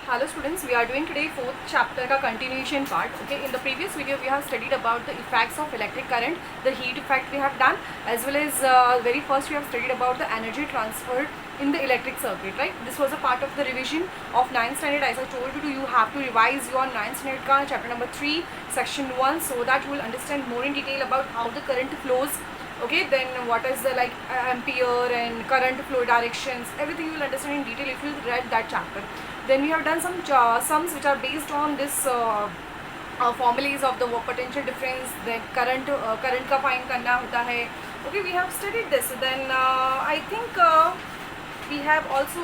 Hello students, we are doing today fourth chapter का continuation part. Okay, in the previous video we have studied about the effects of electric current, the heat effect we have done, as well as very first we have studied about the energy transferred in the electric circuit, right? This was a part of the revision of 9th standard. As I told you, you have to revise your 9th standard ka chapter number 3 section 1 so that you will understand more in detail about how the current flows. Okay, then what is the ampere and current flow directions, everything you will understand in detail if you read that chapter. Then we have done some sums which are based on this formulas of the potential difference, then current का find करना होता है. Okay, we have studied this. Then I think we have also,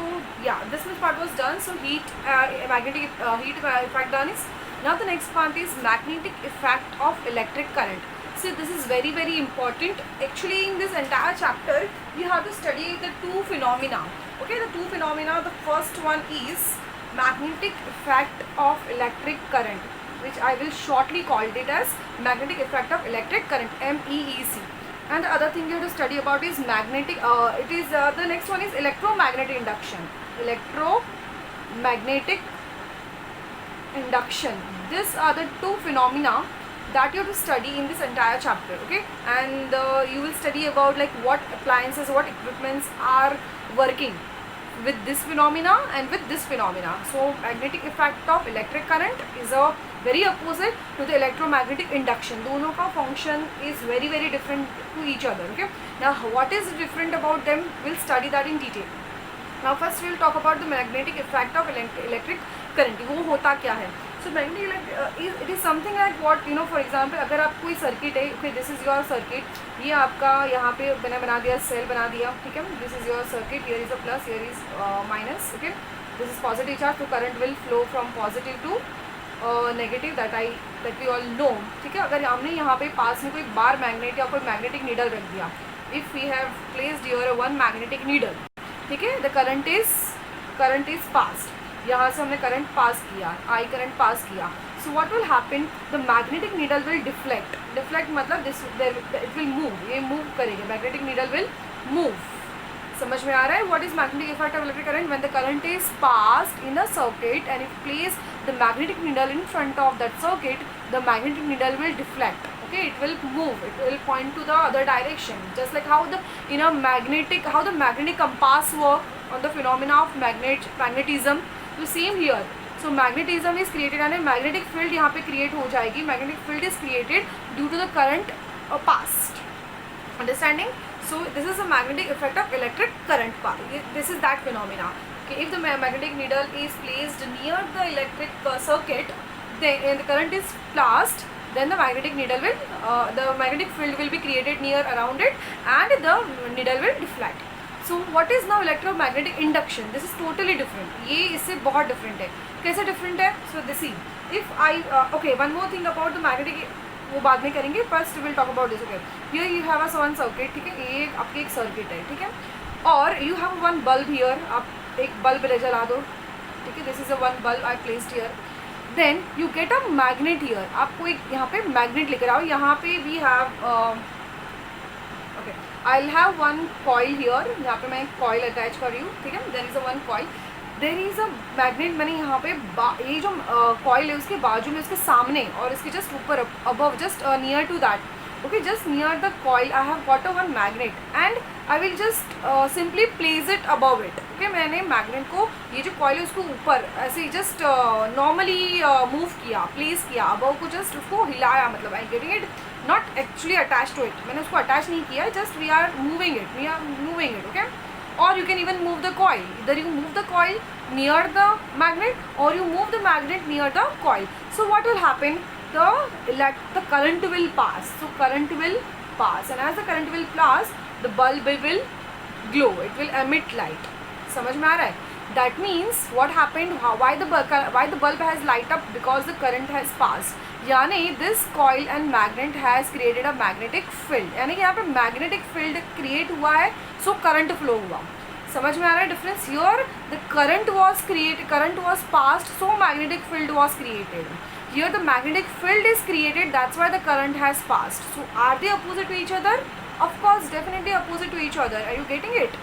this much part was done. So magnetic heat effect done is. Now the next part is magnetic effect of electric current. See, this is very important. Actually, in this entire chapter, we have to study the two phenomena. Okay, the two phenomena. The first one is magnetic effect of electric current, which I will shortly call it as magnetic effect of electric current, MEEC. And the other thing you have to study about is magnetic. The next one is electromagnetic induction. Electromagnetic induction. These are the two phenomena that you have to study in this entire chapter. Okay, and you will study about what appliances, what equipments are working with this phenomena and with this phenomena. So magnetic effect of electric current is a very opposite to the electromagnetic induction. दोनों का function is very different to each other. Okay, now what is different about them, we'll study that in detail. Now first we'll talk about the magnetic effect of electric current. वो होता क्या है? So magnetic it is something like what, for example, अगर आप कोई circuit है, okay, this is your circuit, ये आपका यहाँ पे मैंने बना दिया, सेल बना दिया, ठीक है. This is your circuit, here is a plus, here is minus, okay. This is positive charge, so current will flow from positive to negative, that we all know, ठीक है. अगर हमने यहाँ पे पास में कोई बार मैग्नेट या कोई मैग्नेटिक नीडल रख दिया, if we have placed here one magnetic needle, ठीक है, the current is passed. यहाँ से हमने करंट पास किया, आई करंट पास किया. सो what will happen, the magnetic needle will deflect मतलब इट विल मूव, ये मूव करेगा, मैग्नेटिक नीडल विल मूव. समझ में आ रहा है? What is magnetic effect of electric current? When the current is passed in a circuit and if place the magnetic needle in front of that circuit, the magnetic needle will deflect. Okay, it will move, it will point to the other direction, just like how the magnetic compass work on the phenomena of magnetism. So same here. So magnetism is created and a magnetic field यहाँ पे create हो जाएगी. Magnetic field is created due to the current passed. Understanding? So this is the magnetic effect of electric current part. This is that phenomena. Okay, if the magnetic needle is placed near the electric circuit, then the current is passed, then the magnetic needle will, the magnetic field will be created near around it, and the needle will deflect. So what is now electromagnetic induction? This is totally different. ये इससे बहुत different है. कैसे different है? So this see, if I okay, one more thing about the magnetic, वो बाद में करेंगे. First we will talk about this. Okay, here you have a one circuit, ठीक है, ये आपकी एक circuit है, ठीक है, और you have one bulb here. आप एक bulb ले जला दो, ठीक है. This is a one bulb I placed here. Then you get a magnet here. आपको एक यहाँ पे magnet लेकर आओ. यहाँ पे we have okay, I'll have one coil here. यहाँ पे मैं एक coil attach कर रही हूँ, ठीक है. There is a one coil. There is a magnet. मैंने यहाँ पे ये जो coil है उसके बाजू में, उसके सामने और इसके just ऊपर, above, just near to that. Okay, just near the coil I have got a one magnet and I will just simply place it above it. Okay, मैंने magnet को, ये जो coil है उसको ऊपर ऐसे just normally move किया, place किया, above को just उसको हिलाया, मतलब I getting it, not actually attached to it. मैंने उसको attach नहीं किया, just we are moving it, okay. Or you can even move the coil. Either you move the coil near the magnet or you move the magnet near the coil. So what will happen? The current will pass. So current will pass, and as the current will pass, the bulb will glow. It will emit light. समझ में आ रहा है? That means what happened? Why the bulb has light up? Because the current has passed. यानी this coil and magnet has created a magnetic field. यानी कि यहाँ पे magnetic field create हुआ है, so current flow हुआ. समझ में आ रहा है difference? Here the current was passed, so magnetic field was created. Here the magnetic field is created, that's why the current has passed. So are they opposite to each other? Of course, definitely opposite to each other. Are you getting it?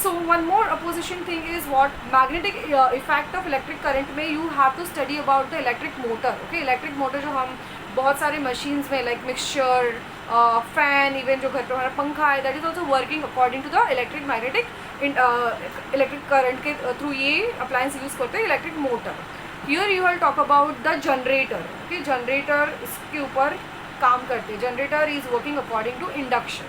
So one more opposition thing is what magnetic effect of electric current में you have to study about the electric motor. Okay, electric motor जो हम बहुत सारे machines में like mixture, fan, even जो घर पे हमारा पंखा है, that is also working according to the electric magnetic electric current के through ये appliance use करते हैं electric motor. Here you will talk about the generator. Okay, generator इसके ऊपर काम करते हैं. Generator is working according to induction.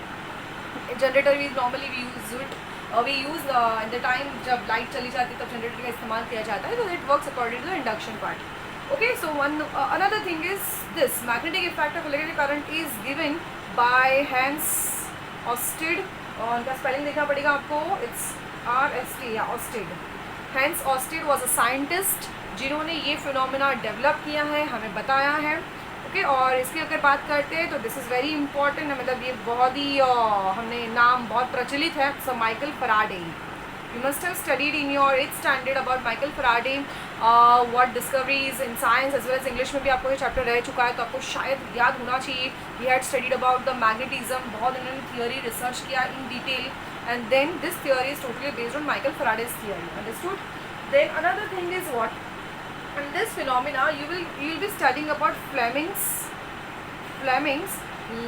Generator is normally we use it. We use in the time जब light चली जाती है तब जनरेटर का इस्तेमाल किया जाता है, तो it works according to the induction part. Okay, so one another thing is this magnetic effect of electric current is given by Hans Oersted. उनका स्पेलिंग देखना पड़ेगा आपको, इट्स RST या Oersted. Hans Oersted was a scientist जिन्होंने ये phenomena develop किया है, हमें बताया है. ओके, और इसकी अगर बात करते हैं तो दिस इज़ वेरी इंपॉर्टेंट, मतलब ये बहुत ही हमने नाम बहुत प्रचलित है. So Michael Faraday, you must have studied in your 8th standard about Michael Faraday, what discoveries in science as well as English में भी आपको ये चैप्टर रह चुका है, तो आपको शायद याद होना चाहिए. We had studied about the magnetism, बहुत इन्होंने थियोरी रिसर्च किया in detail, and then this theory is totally based on Michael Faraday's theory. Understood? Then another thing is what, in this phenomena you will be studying about Fleming's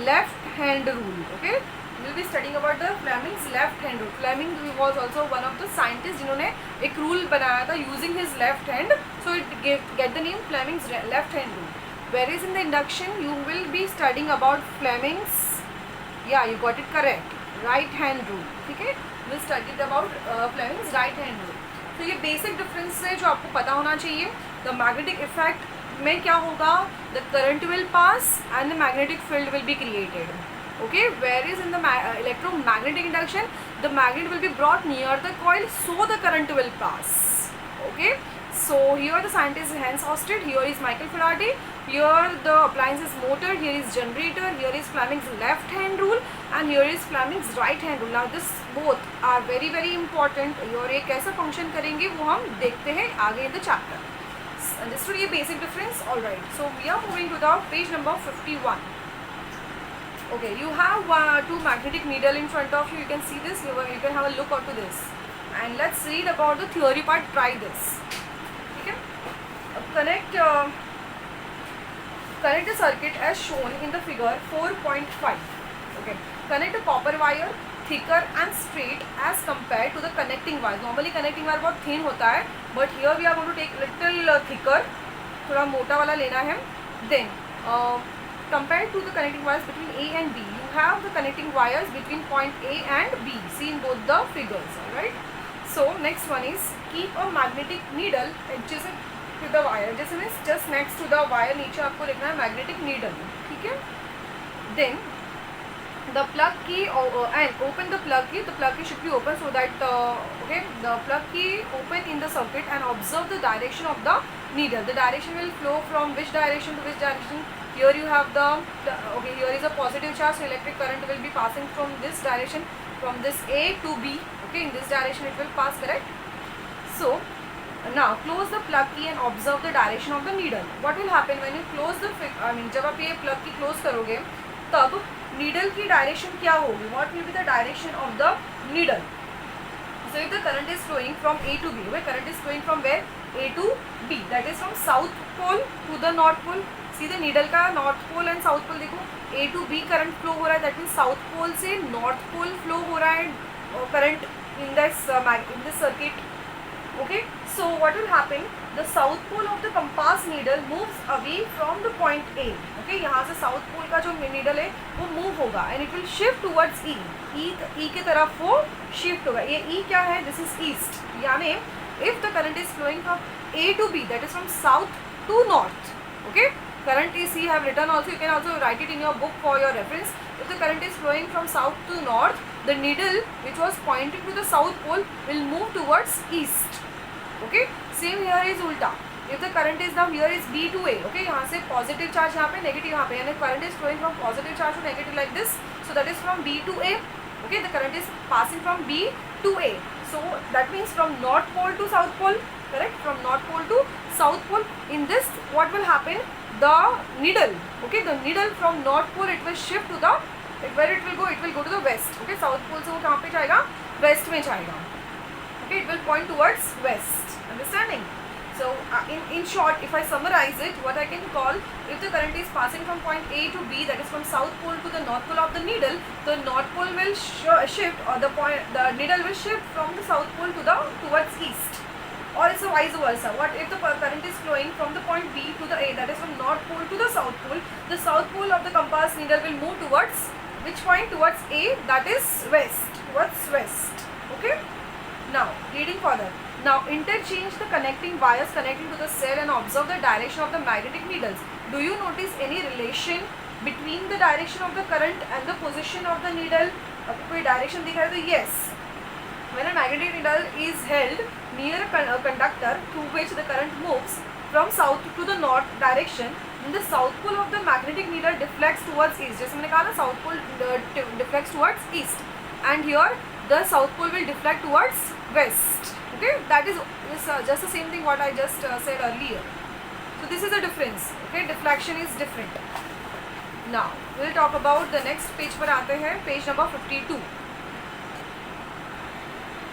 left hand rule. Okay, you will be studying about the Fleming's left hand rule. Fleming was also one of the scientists जिन्होंने एक rule बनाया था using his left hand, so it get the name Fleming's left hand rule. Whereas in the induction you will be studying about Fleming's, yeah, you got it correct, right hand rule. ठीक है, we'll study about Fleming's right hand rule. तो ये basic difference है जो आपको पता होना चाहिए. द मैग्नेटिक इफेक्ट में क्या होगा, the current will pass and the magnetic field will be created. Okay, where is in the electromagnetic induction the magnet will be brought near the coil, so the current will pass. Okay, so here the scientist Hans Ørsted, here is Michael Faraday, here the appliance is motor, here is generator, here is Fleming's left hand rule and here is Fleming's right hand rule. Now this both are very very important. और ये कैसा function करेंगे वो हम देखते हैं आगे in the chapter. Understood ये basic difference? All right. So we are moving to the page number 51. Okay, you have two magnetic needle in front of you. You can see this. You can have a look onto this. And let's read about the theory part. Try this. Connect the circuit as shown in the figure 4.5. Okay, connect a copper wire thicker and straight as compared to the connecting wire. Normally connecting wire बहुत thin होता है, but here we are going to take little thicker, थोड़ा मोटा वाला लेना है. Then compared to the connecting wires between A and B, you have the connecting wires between point A and B. See in both the figures. All right. So next one is keep a magnetic needle adjacent to the wire. जैसे means just next to the wire नीचे आपको लिखना है magnetic needle. ठीक है. Then the plug key and open the plug key. The plug key should be open so that okay, the plug key open in the circuit and observe the direction of the needle. The direction will flow from which direction to which direction. Here you have the okay, here is a positive charge, so electric current will be passing from this direction, from this A to B. Okay, in this direction it will pass, correct? So now close the plug key and observe the direction of the needle. What will happen when you close the जब आप ये plug key close करोगे तब needle की direction क्या होगी? What will be the direction of the needle? So if the current is flowing from A to B, where current is flowing from where? A to B, that is from south pole to the north pole. See the needle का north pole and south pole देखो, A to B current flow हो रहा है, that means south pole से north pole flow हो रहा है current in this circuit. Okay, so what will happen? The south pole of the compass needle moves away from the point A. Okay, यहाँ से south pole का जो needle है वो move होगा and it will shift towards E. E के तरफ वो shift होगा. ये E क्या है? This is east. यानी if the current is flowing from A to B, that is from south to north. Okay, current is you have written also. You can also write it in your book for your reference. If the current is flowing from south to north, the needle which was pointing to the south pole will move towards east. Okay, same here is ulta. If the current is now here is B to A. Okay, यहाँ से positive charge यहाँ पे, negative यहाँ पे, यानी current is flowing from positive charge to negative like this. So that is from B to A. Okay, the current is passing from B to A. So that means from north pole to south pole. Correct? From north pole to south pole. In this, what will happen? The needle. Okay, the needle from north pole it will shift to the where it will go to the west. Okay, south pole से वो कहाँ पे जाएगा? West में जाएगा. Okay, it will point towards west. Understanding? So in short, if I summarize it, what I can call, if the current is passing from point A to B, that is from south pole to the north pole of the needle, the north pole will shift, or the needle will shift from the south pole to the towards east, or it's a vice versa. What if the current is flowing from the point B to the A, that is from north pole to the south pole, the south pole of the compass needle will move towards which point? Towards A, that is west, towards west. Okay. Now reading further. Now interchange the connecting wires connecting to the cell and observe the direction of the magnetic needles. Do you notice any relation between the direction of the current and the position of the needle? आपको कोई direction दिख रहा है तो yes. When a magnetic needle is held near a conductor through which the current moves from south to the north direction, then the south pole of the magnetic needle deflects towards east. जैसे मैंने कहा ना, south pole deflects towards east, and here the south pole will deflect towards west. Okay, that is just the same thing what I just said earlier. So this is a difference. Okay, deflection is different. Now we will talk about the next page पर आते हैं, page number 52.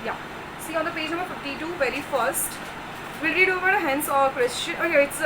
Yeah, see on the page number 52, very first we'll read over Hans or Christian. Okay, it's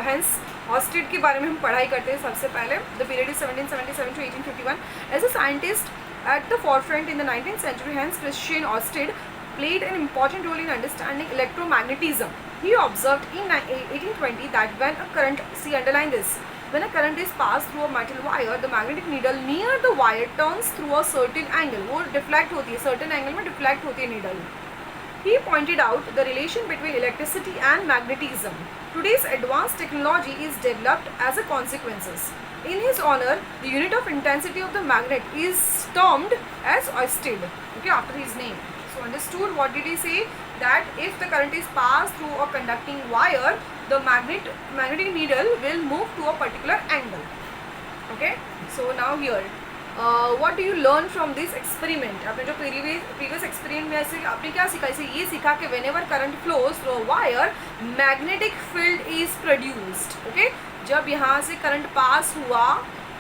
Hans Ørsted के बारे में हम पढ़ाई करते हैं सबसे पहले. The period is 1777 to 1851. As a scientist at the forefront in the 19th century, Hans Christian Ørsted played an important role in understanding electromagnetism. He observed in 1820 that when a current, see underline this, when a current is passed through a metal wire, the magnetic needle near the wire turns through a certain angle. वो deflect होती है, certain angle में deflect होती है needle. He pointed out the relation between electricity and magnetism. Today's advanced technology is developed as a consequences. In his honor, the unit of intensity of the magnet is termed as Ørsted. Okay, after his name. So understood, what did he say? That if the current is passed through a conducting wire, the magnetic needle will move to a particular angle. Okay, so now here what do you learn from this experiment? आपने जो previous experiment में ऐसे आपने क्या सीखा? इसे ये सीखा कि whenever current flows through a wire, magnetic field is produced. Okay, जब यहाँ से current pass हुआ,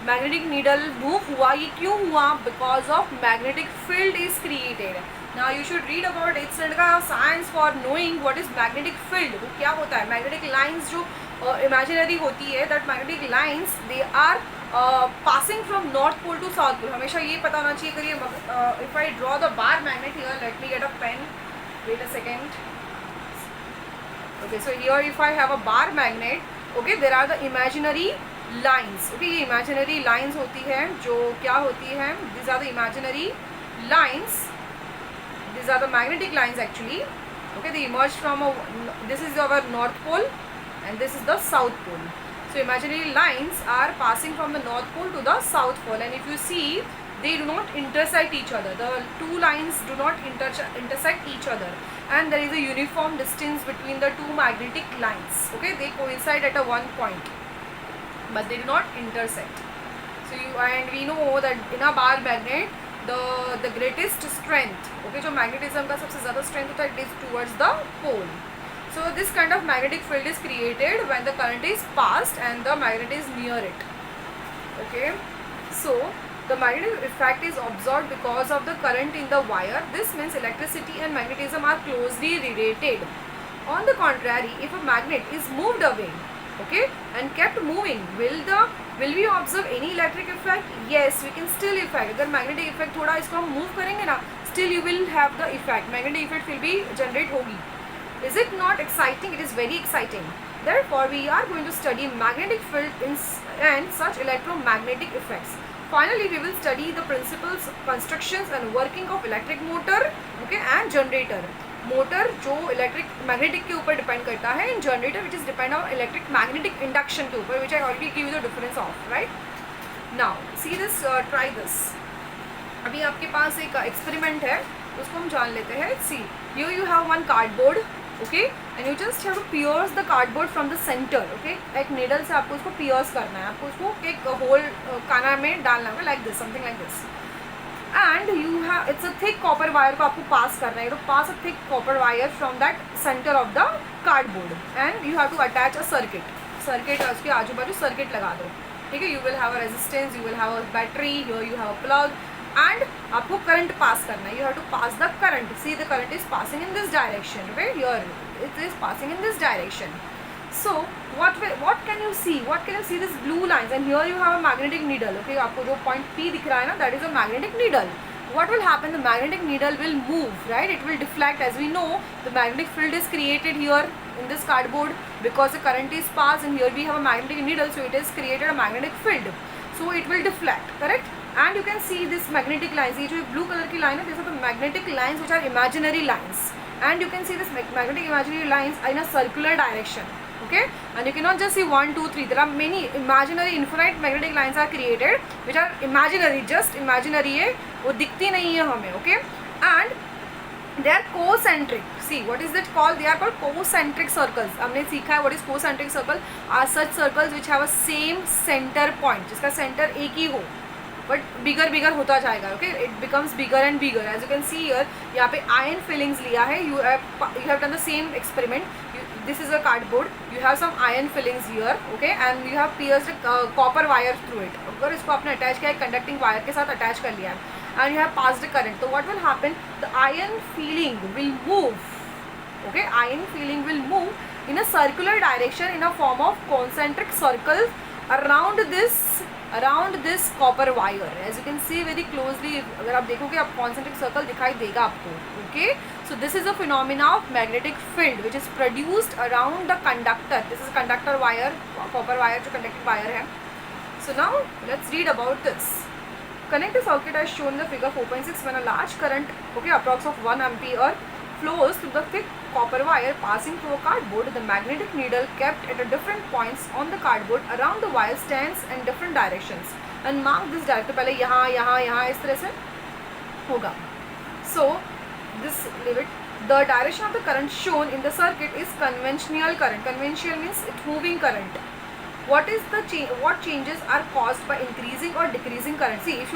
magnetic needle move हुआ, ये क्यों हुआ? Because of magnetic field is created. Now you should read about 8th standard का science for knowing what is magnetic field. वो क्या होता है? Magnetic lines जो imaginary होती है, that magnetic lines they are passing from north pole to south pole. हमेशा ये पता होना चाहिए. करिए if I draw the bar magnet here, let me get a pen. Wait a second. Okay, so here if I have a bar magnet, okay, there are the imaginary lines. Okay, ये imaginary lines होती है जो क्या होती है? These are the imaginary lines. These are the magnetic lines actually. Okay, they emerge from this is our north pole and this is the south pole. So imaginary lines are passing from the north pole to the south pole, and if you see, they do not intersect each other. The two lines do not intersect each other, and there is a uniform distance between the two magnetic lines. Okay, they coincide at a one point, but they do not intersect. So and we know that in a bar magnet, the greatest strength, okay, जो magnetism का सबसे ज़्यादा strength होता है, it is towards the pole. So this kind of magnetic field is created when the current is passed and the magnet is near it. Okay, so the magnetic effect is observed because of the current in the wire. This means electricity and magnetism are closely related. On the contrary, if a magnet is moved away, okay, and kept moving, will we observe any electric effect? Yes, we can still effect. अगर magnetic effect थोड़ा इसको हम move करेंगे ना, still you will have the effect. Magnetic effect will be generate होगी. Is it not exciting? It is very exciting. Therefore, we are going to study magnetic field and such electromagnetic effects. Finally, we will study the principles, constructions and working of electric motor, okay, and generator. Motor जो electric magnetic के ऊपर depend करता है, and generator which is depend on electric magnetic induction के ऊपर, which I already give you the difference of, right? Now, see this, try this. अभी आपके पास एक experiment है, उसको हम जान लेते हैं. See, here you have one cardboard. Okay, and you just have to pierce the cardboard from the center. Okay, एक needle से आपको उसको pierce करना है, आपको उसको एक hole काना में डालना है, like this, something like this. And you have, it's a thick copper wire को आपको pass करना है. You have to pass a thick copper wire from that center of the cardboard, and you have to attach a circuit. Circuit उसके आजू बाजू circuit लगा दो. ठीक है, you will have a resistance, you will have a battery, here you have a plug. and आपको current pass करना है. You have to pass the current. See, the current is passing in this direction. Okay, here it is passing in this direction. So what can you see? What can you see? This blue lines, and here you have a magnetic needle. Okay, आपको जो point P दिख रहा है ना, that is a magnetic needle. What will happen? The magnetic needle will move, right? It will deflect. As we know, the magnetic field is created here in this cardboard because the current is passed, and here we have a magnetic needle, so it has created a magnetic field. So it will deflect, correct? And you can see this magnetic lines. ये जो blue color की line है, these are the magnetic lines which are imaginary lines. And you can see this magnetic imaginary lines in a circular direction. Okay, and you cannot just see 1, 2, 3. There are many imaginary infinite magnetic lines are created which are imaginary, just imaginary है, वो दिखती नहीं है हमें. Okay, and they are concentric. See, what is it called? They are called concentric circles. हमने सीखा है what is concentric circle. Are such circles which have a same center point, जिसका center एक ही हो, बट बिगर होता जाएगा. Okay, it becomes bigger and bigger. As you can see here, यहाँ पे आयन फिलिंग्स लिया है. You have done the same experiment. This is a cardboard. You have some iron filings here. Okay, and you have pierced copper wire through it. अगर इसको आपने attach किया है conducting wire के साथ अटैच कर लिया है, and you have passed current, तो what will happen? The iron filing will move. Okay, iron filing will move in a circular direction in a form of concentric circle around this copper wire. As you can see very closely, अगर आप देखोगे आप concentric circle दिखाई देगा आपको. Okay, so this is a phenomena of magnetic field which is produced around the conductor. This is conductor wire, copper wire जो conducting wire है. So now let's read about this. Connect the circuit as shown in the figure 4.6 when a large current, okay, approx of 1 ampere flows through the thick copper wire passing through a cardboard. The magnetic needle kept at a different points on the cardboard around the wire stands in different directions and mark this direction. पहले यहाँ यहाँ यहाँ इस तरह से होगा. So this leave it. The direction of the current shown in the circuit is conventional current. Conventional means it's moving current. What changes are caused by increasing or decreasing current? See, if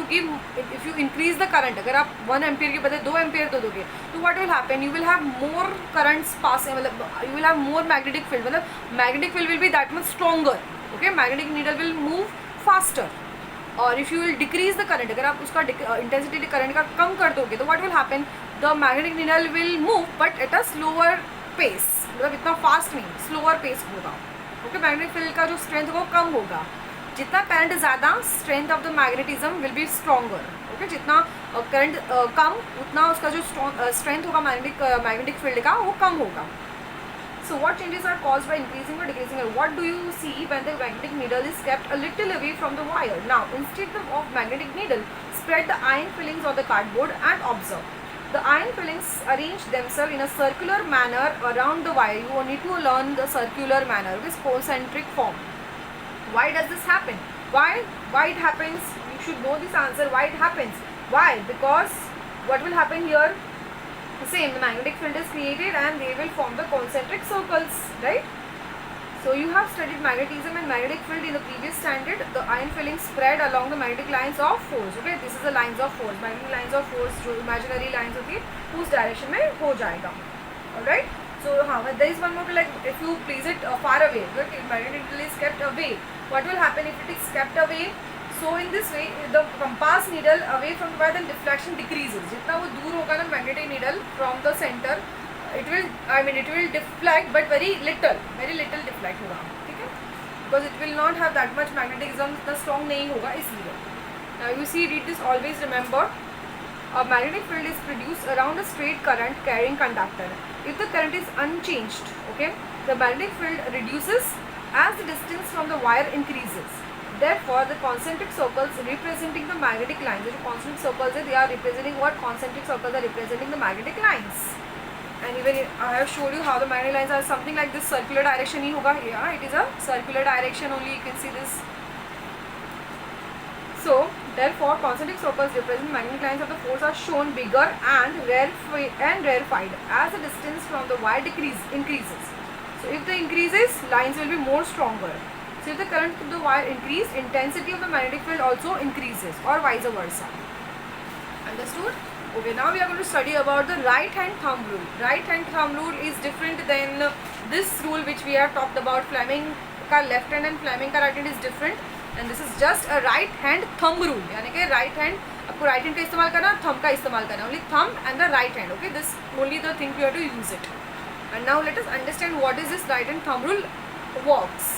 you increase the current, अगर आप 1 ampere के बदले 2 ampere दे दोगे, तो what will happen? You will have more currents passing, मतलब you will have more magnetic field, मतलब magnetic field will be that much stronger. Okay, magnetic needle will move faster. और if you will decrease the current, अगर आप उसका intensity current का कम कर दोगे, तो what will happen? The magnetic needle will move but at a slower pace. मतलब इतना fast नहीं, slower pace होगा. ओके, मैग्नेटिक फील्ड का जो स्ट्रेंथ वो कम होगा. जितना करंट ज़्यादा, strength of the magnetism will be stronger. Okay, जितना करंट कम, उतना उसका जो स्ट्रेंथ होगा मैग्नेटिक फील्ड का वो कम होगा. So what changes are caused by increasing और decreasing? What do you see when the magnetic needle is kept a little away from the wire? Now instead of magnetic needle, spread the iron fillings on the cardboard and observe. The iron fillings arrange themselves in a circular manner around the wire. You need to learn the circular manner, this concentric form. Why does this happen? Why it happens? You should know this answer. Why it happens? Why? Because what will happen here? Same, the magnetic field is created and they will form the concentric circles, right? So you have studied magnetism and magnetic field in the previous standard. The iron fillings spread along the magnetic lines of force. Okay, this is the lines of force. Magnetic lines of force जो imaginary lines होती है, उस direction में हो जाएगा. Alright. So हाँ, there is one more, like if you place it far away, okay, magnetic needle is kept away. What will happen if it is kept away? So in this way, the compass needle away from the wire, then deflection decreases. जितना वो दूर होगा ना magnetic needle from the center, it will deflect, but very little deflect होगा. ठीक है, because it will not have that much magnetism, इतना strong नहीं होगा इसलिए. Now you see, read this, always remember, a magnetic field is produced around a straight current carrying conductor. If the current is unchanged, okay, the magnetic field reduces as the distance from the wire increases. Therefore, the concentric circles representing the magnetic lines, the concentric circles, they are representing what? Concentric circles are representing the magnetic lines. And even I have showed you how the magnetic lines are something like this, circular direction ही होगा. Yeah, it is a circular direction only. You can see this. So therefore, concentric circles represent magnetic lines of the force are shown bigger and rarefied as the distance from the wire increases. So if the increases, lines will be more stronger. So if the current through the wire increase, intensity of the magnetic field also increases, or vice versa. Understood? Okay, now we are going to study about the right hand thumb rule. Right hand thumb rule is different than this rule which we have talked about. Fleming का left hand and Fleming का right hand is different, and this is just a right hand thumb rule. यानी कि right hand आपको right hand का इस्तेमाल करना, thumb का इस्तेमाल करना, only thumb and the right hand, okay, this only the thing you have to use it. And now let us understand what is this right hand thumb rule works.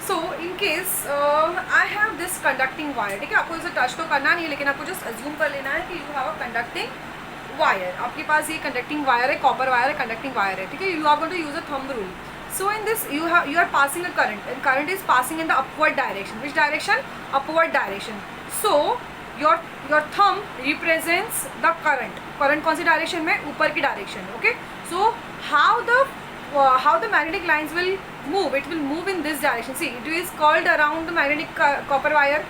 So in case I have this conducting wire, ठीक है, आपको इसे touch तो करना नहीं है, लेकिन आपको जस्ट अज्यूम कर लेना है कि you have a conducting wire. आपके पास ये कंडक्टिंग वायर है, कॉपर वायर है, कंडक्टिंग वायर है, ठीक है. You are going to use a thumb rule. So in this you are passing a current, and current is passing in the upward direction. Which direction? Upward direction. So your thumb represents the current. Current कौन सी direction में? ऊपर की direction. Okay. So how the magnetic lines will move? It will move in this direction. See, it is curled around the magnetic copper wire.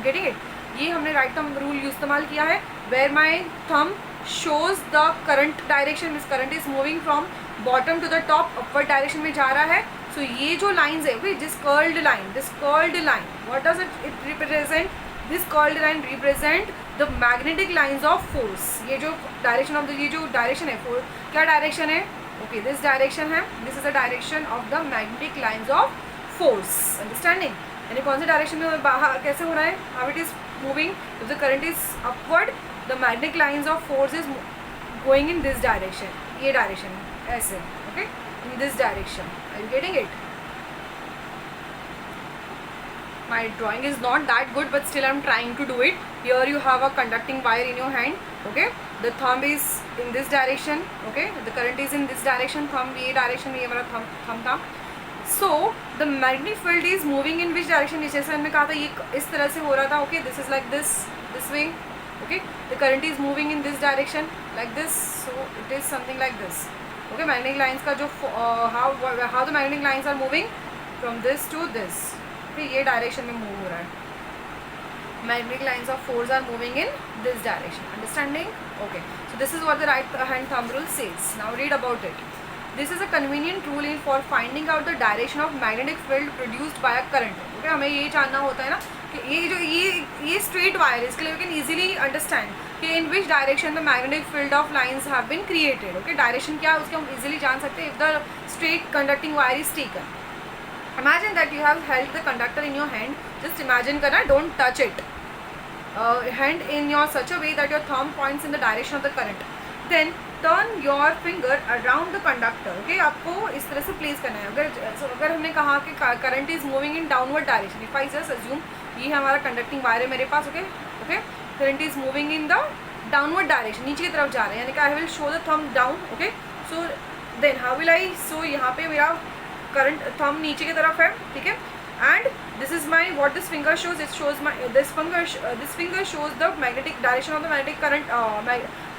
Getting it? ये हमने right thumb rule इस्तेमाल किया है. Where my thumb shows the current direction, means current is moving from bottom to the top, upward direction में जा रहा है. सो ये जो लाइन्स है, okay, this curled line, what does it represent? This curled line represent the magnetic lines of force. ये जो डायरेक्शन ऑफ द, ये जो डायरेक्शन है, फोर्स क्या डायरेक्शन है? ओके, दिस डायरेक्शन है, this is the direction of the magnetic lines of force. Understanding? यानी कौन से डायरेक्शन में बाहर कैसे हो रहा है? How it is moving? If the current is upward, the magnetic lines of force is going in this direction. ये डायरेक्शन है ऐसे, okay, in this direction. Are you getting it? My drawing is not that good, but still I am trying to do it. Here you have a conducting wire in your hand, okay, the thumb is in this direction, okay, the current is in this direction, thumb ये direction में, ये हमारा thumb था. So the magnetic field is moving in which direction? जैसे हमने कहा था ये इस तरह से हो रहा था, okay, this is like this way, okay, the current is moving in this direction like this, so it is something like this. Okay, magnetic lines का जो how the magnetic lines are moving from this to this, okay, ये direction में move हो रहा है. Magnetic lines of force are moving in this direction. Understanding? Okay, so this is what the right hand thumb rule says. Now read about it. This is a convenient rule for finding out the direction of magnetic field produced by a current. Okay, हमें ये जानना होता है ना कि ये जो ये स्ट्रेट वायर है, इसके लिए वी कैन ईजिली अंडरस्टैंड कि in which direction the magnetic field of lines have been created. Okay, direction क्या है उसके हम ईजिली जान सकते हैं if the straight conducting wire is taken. Imagine that you have held the conductor in your hand. Just imagine करना, don't touch it. Hand in your such a way that your thumb points in the direction of the current. Then turn your finger around the conductor. Okay, आपको इस तरह से place करना है. अगर हमने कहा कि current is moving in downward direction, if I just assume ये हमारा कंडक्टिंग वायर है मेरे पास, okay, current is moving in the downward direction, नीचे की तरफ जा रहे हैं, यानी कि I will show the thumb down. Okay, so then how will I, so यहाँ पे मेरा करंट थंब नीचे की तरफ है, ठीक है, and this is my what this finger shows, it shows my this finger shows the magnetic direction of the magnetic current,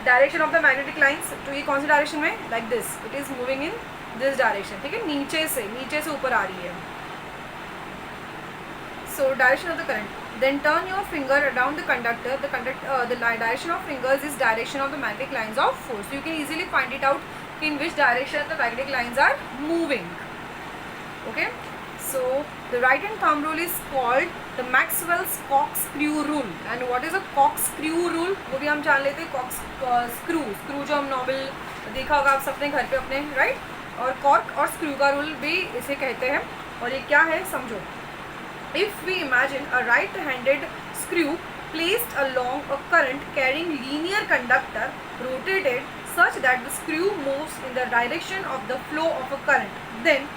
direction of the magnetic lines. तो ये कौन सी डायरेक्शन में? Like this, it is moving in this direction, ठीक है, नीचे से ऊपर आ रही है. So direction of the current. Then turn your finger around the conductor. The direction of fingers is direction of the magnetic lines of force. So you can easily find it out in which direction the magnetic lines are moving. Okay. So the right hand thumb rule is called the Maxwell's corkscrew rule. And what is a corkscrew rule? वो भी हम जान लेते हैं. screw जो हम normal देखा होगा आप अपने घर पे अपने, राइट. और कॉर्क और स्क्रू का रूल भी इसे कहते हैं. और ये क्या है समझो. If we imagine a right-handed screw placed along a current carrying linear conductor rotated such that the screw moves in the direction of the flow of a current, then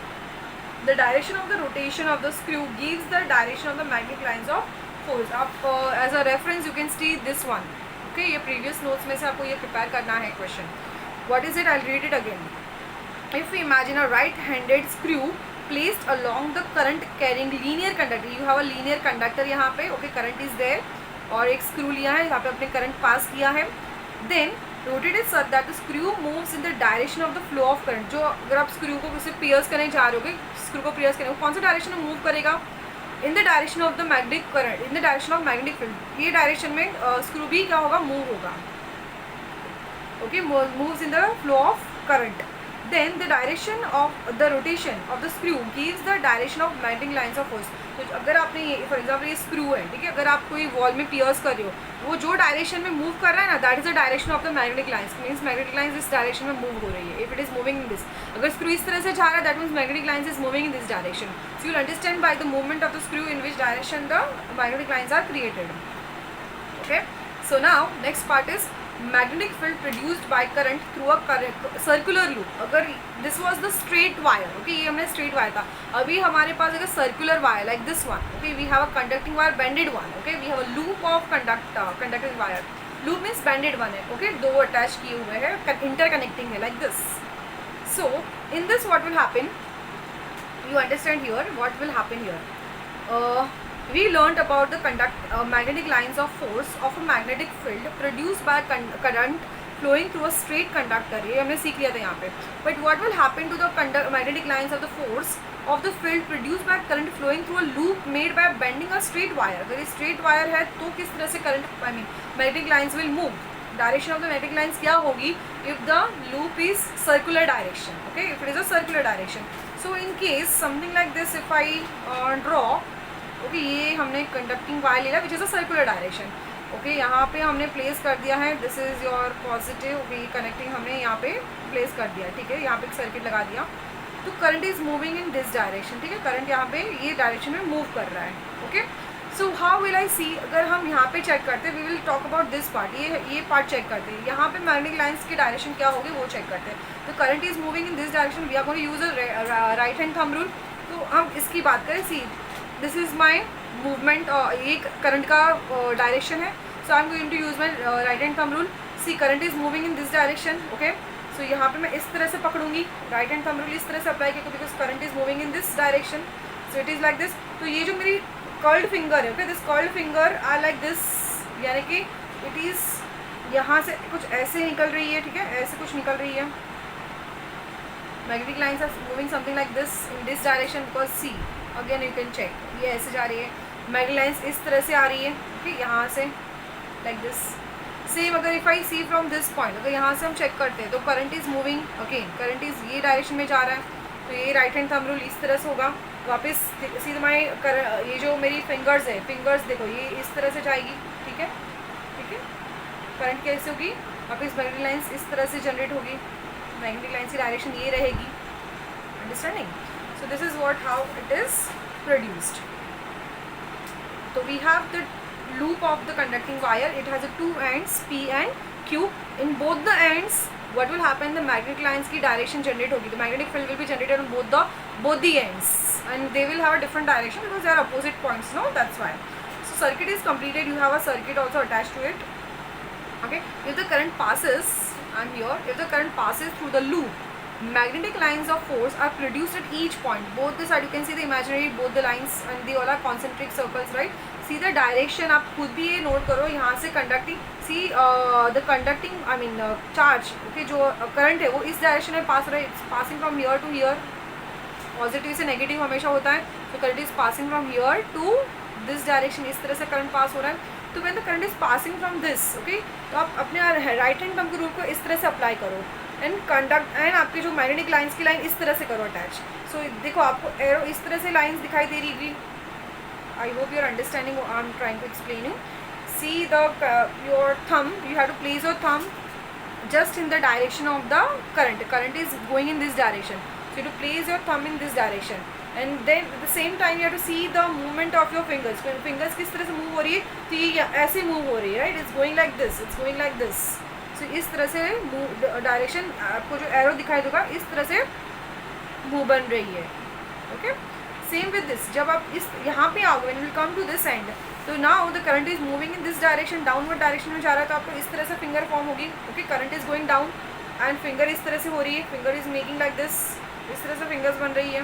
the direction of the rotation of the screw gives the direction of the magnetic lines of force. आप as a reference you can see this one. Okay, ये previous notes में से आपको ये prepare करना है question. What is it? I'll read it again. If we imagine a right-handed screw placed along the current carrying linear conductor, you have a linear conductor यहाँ पे, okay, current is there, और एक screw लिया है यहाँ पे अपने current पास किया है. Then rotated such that the screw moves in the direction of the flow of current. जो अगर आप स्क्रू को उसे पियर्स करने जा रहे हो, स्क्रू को पियर्स करने, कौन सा डायरेक्शन में मूव करेगा? इन the direction of the magnetic current, in the direction of magnetic field. ये डायरेक्शन में स्क्रू भी क्या होगा? मूव होगा. Okay, moves in the flow of current. Then the direction of the rotation of the screw gives the direction of magnetic lines of force. तो अगर आपने ये फॉर एग्जाम्पल ये स्क्रू है, ठीक है, अगर आप कोई वॉल में पियर्स कर रहे हो, वो जो डायरेक्शन में मूव कर रहा है ना, that is the direction of the magnetic lines. Means magnetic lines इस डायरेक्शन में मूव हो रही है. If it is moving in this, अगर स्क्रू इस तरह से जा रहा है, that means magnetic lines is moving in this direction. So you will understand by the movement of the screw in which direction the magnetic lines are created. Okay, So now next part is magnetic field produced by current through a circular loop. अगर this was the straight wire, okay, ये हमने straight wire था. अभी हमारे पास अगर circular wire like this one, okay, we have a conducting wire, bended one, okay, we have a loop of conducting wire. Loop means bended one है, okay, दो attach किए हुए हैं, interconnecting है like this. So in this what will happen? You understand here what will happen here? We learnt about the magnetic lines of force of a magnetic field produced by current flowing through a straight conductor. ये हमने सीख लिया था यहाँ पे. But what will happen to the magnetic lines of the force of the field produced by current flowing through a loop made by bending a straight wire? अगर ये straight wire है तो किस तरह से current magnetic lines will move? Direction of the magnetic lines क्या होगी if the loop is circular direction? Okay, if it is a circular direction. So in case something like this, if I draw, okay, ये हमने conducting wire लिया which is a circular direction. Okay, यहाँ पे हमने place कर दिया है, this is your positive. Okay, connecting हमने यहाँ पे प्लेस कर दिया, ठीक है, यहाँ पे एक सर्किट लगा दिया. तो current is moving in this direction, ठीक है, करंट यहाँ पे ये डायरेक्शन में मूव कर रहा है. Okay, so how will I see? अगर हम यहाँ पे चेक करते हैं, we will talk about this part. ये पार्ट चेक करते हैं. यहाँ पे मैग्नेटिक लाइन्स की डायरेक्शन क्या होगी वो चेक करते हैं. तो current is moving in this direction, we are going to use a right hand thumb rule. तो हम इसकी बात करें, see this is my movement, ये करंट का डायरेक्शन है. So I am going to use my right hand thumb rule. See current is moving in this direction. Okay, so यहाँ पे मैं इस तरह से पकड़ूंगी, राइट हैंड थंब रूल इस तरह से अप्लाई किया because current is moving in this direction. So it is like this. तो ये जो मेरी कर्ल्ड फिंगर है, okay, this curled finger are like this, यानी कि इट इज़ यहाँ से कुछ ऐसे निकल रही है, ठीक है, ऐसे कुछ निकल रही है. Magnetic lines are moving something like this in this direction because see again you can check, ये ऐसे जा रही है. मैग्नेटिक लाइन्स इस तरह से आ रही है, ठीक, यहाँ से लाइक दिस. सेम अगर if I see from this point, अगर यहाँ से हम चेक करते हैं तो current is moving, again current is ये डायरेक्शन में जा रहा है. तो ये राइट हैंड थंब रूल इस तरह से होगा. वापस सीधे माई ये जो मेरी फिंगर्स है, फिंगर्स देखो ये इस तरह से जाएगी, ठीक है, ठीक है. करंट कैसे होगी? वापस मैग्नेटिक लाइन्स इस तरह से जनरेट होगी. मैग्नेटिक लाइन्स की डायरेक्शन ये रहेगी. Understanding? So this is how it is produced. So we have the loop of the conducting wire. It has two ends, P and Q. In both the ends, what will happen? The magnetic lines की direction generate होगी. The magnetic field will be generated on both the ends, and they will have a different direction because they are opposite points. No, that's why. So circuit is completed. You have a circuit also attached to it. Okay. If the current passes, and here, if the current passes through the loop, magnetic lines of force are produced at each point. Both the side you can see the imaginary, both the lines, and they all are concentric circles, right? See the direction, आप खुद भी ये note करो. यहाँ से conducting, see the conducting, I mean charge, okay, जो current है वो इस डायरेक्शन में पास हो रहा है. It's passing from here to here. Positive से नेगेटिव हमेशा होता है. तो current is passing from here to this direction, इस तरह से करंट पास हो रहा है. तो when the current is passing from this, okay, तो आप अपने राइट हैंड थंब के रूल को इस तरह से अप्लाई करो एंड कंडक्ट, एंड आपके जो मैग्नेटिक लाइन्स की लाइन इस तरह से करो अटैच. सो देखो आपको एरो इस तरह से लाइन्स दिखाई दे रही होगी. I hope you are understanding I am trying to explain you. See the your thumb, you have to place your thumb just in the direction of the current. Current is going in this direction, so you have to place your thumb in this direction, and then at the same time you have to see the movement of your fingers. Fingers किस तरह से move हो रही है, तो ये ऐसे move हो रही है, right. It's going like this, it's going like this. So इस तरह से डायरेक्शन आपको जो एरो दिखाई देगा इस तरह से मूव बन रही है. Okay, same with this. जब आप इस यहाँ पे आओगे, when will come to this end, तो now the current is moving in this direction, downward direction में जा रहा है. तो आपको इस तरह से फिंगर फॉर्म होगी. Okay, current is going down and finger इस तरह से हो रही है. Finger is making like this, इस तरह से फिंगर्स बन रही है.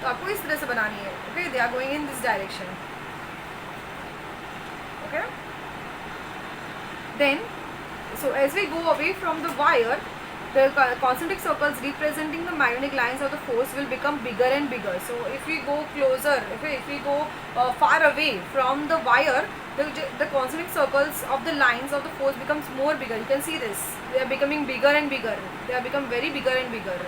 तो आपको इस तरह से बनानी है. Okay, they are going in this direction. Okay, then so as we go away from the wire, the concentric circles representing the magnetic lines of the force will become bigger and bigger. So if we go closer, if we go far away from the wire, the concentric circles of the lines of the force becomes more bigger. You can see this, they are becoming bigger and bigger, they are become very bigger and bigger.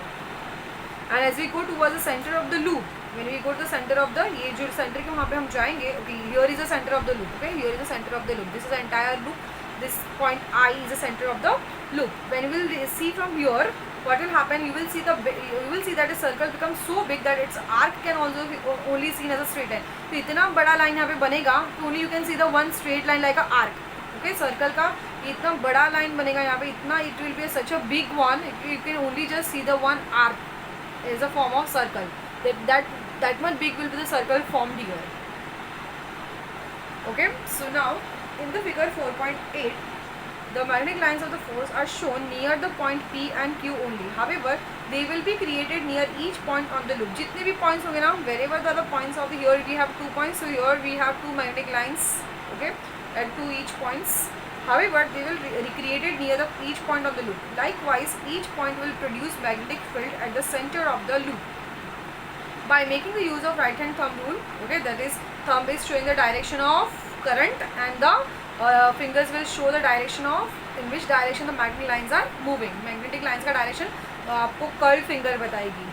And as we go towards the center of the loop, when we go to the center of the, ये जो center के वहाँ पे हम जाएंगे. Okay, here is the center of the loop. Okay, here is the center of the loop. This is the entire loop. This point I is the center of the loop. When you will see from here, what will happen? You will see that the circle becomes so big that its arc can also be only seen as a straight line. तो इतना बड़ा line यहाँ पे बनेगा तो only you can see the one straight line like a arc. Okay circle का इतना बड़ा लाइन बनेगा यहाँ पे, इतना it will B such a big one, you can only just see the one arc is a form of circle, that much big will be the circle formed here. Okay, so now in the figure 4.8 the magnetic lines of the force are shown near the point P and Q only. However, they will be created near each point on the loop. जितने भी points होंगे ना, wherever the points of here we have 2 points, so here we have 2 magnetic lines, okay, at 2 each points. However, they will be recreated near each point of the loop. Likewise, each point will produce magnetic field at the center of the loop. By making the use of right hand thumb rule, okay, that is thumb is showing the direction of current and the fingers will show the direction of in which direction the magnetic lines are moving. Magnetic lines का direction आपको curved finger बताएगी.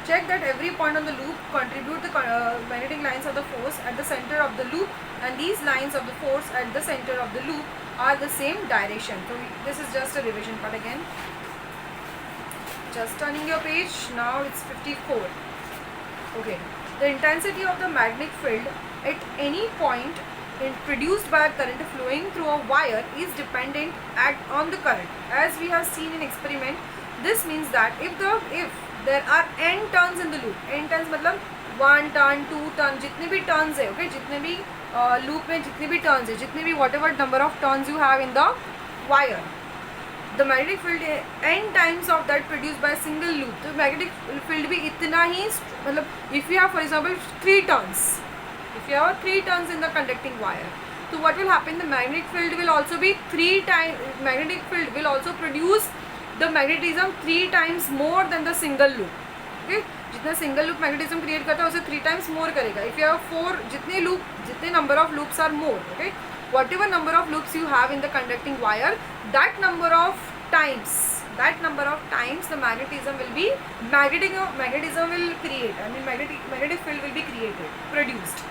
Check that every point on the loop contribute the magnetic lines of the force at the center of the loop, and these lines of the force at the center of the loop are the same direction. So this is just a revision part again. Just turning your page. Now it's 54. Okay, the intensity of the magnetic field at any point produced by a current flowing through a wire is dependent on the current. As we have seen in experiment, this means that if there are n turns in the loop, n turns मतलब 1 turn 2 turn जितने भी turns है, okay, जितने भी loop में जितने भी turns है, जितने भी whatever number of turns you have in the wire, the magnetic field n times of that produced by a single loop. तो magnetic field भी इतना ही मतलब if you have for example 3 turns, if you have 3 turns in the conducting wire, so what will happen, the magnetic field will also be 3 times, magnetic field will also produce the magnetism 3 times more than the single loop. Okay, जितना single loop magnetism create करता है उसे 3 times more करेगा. If you have 4, जितने loop, जितने number of loops are more, okay, whatever number of loops you have in the conducting wire, that number of times the magnetism will be magnetism will create, I mean magnetic field will be created, produced.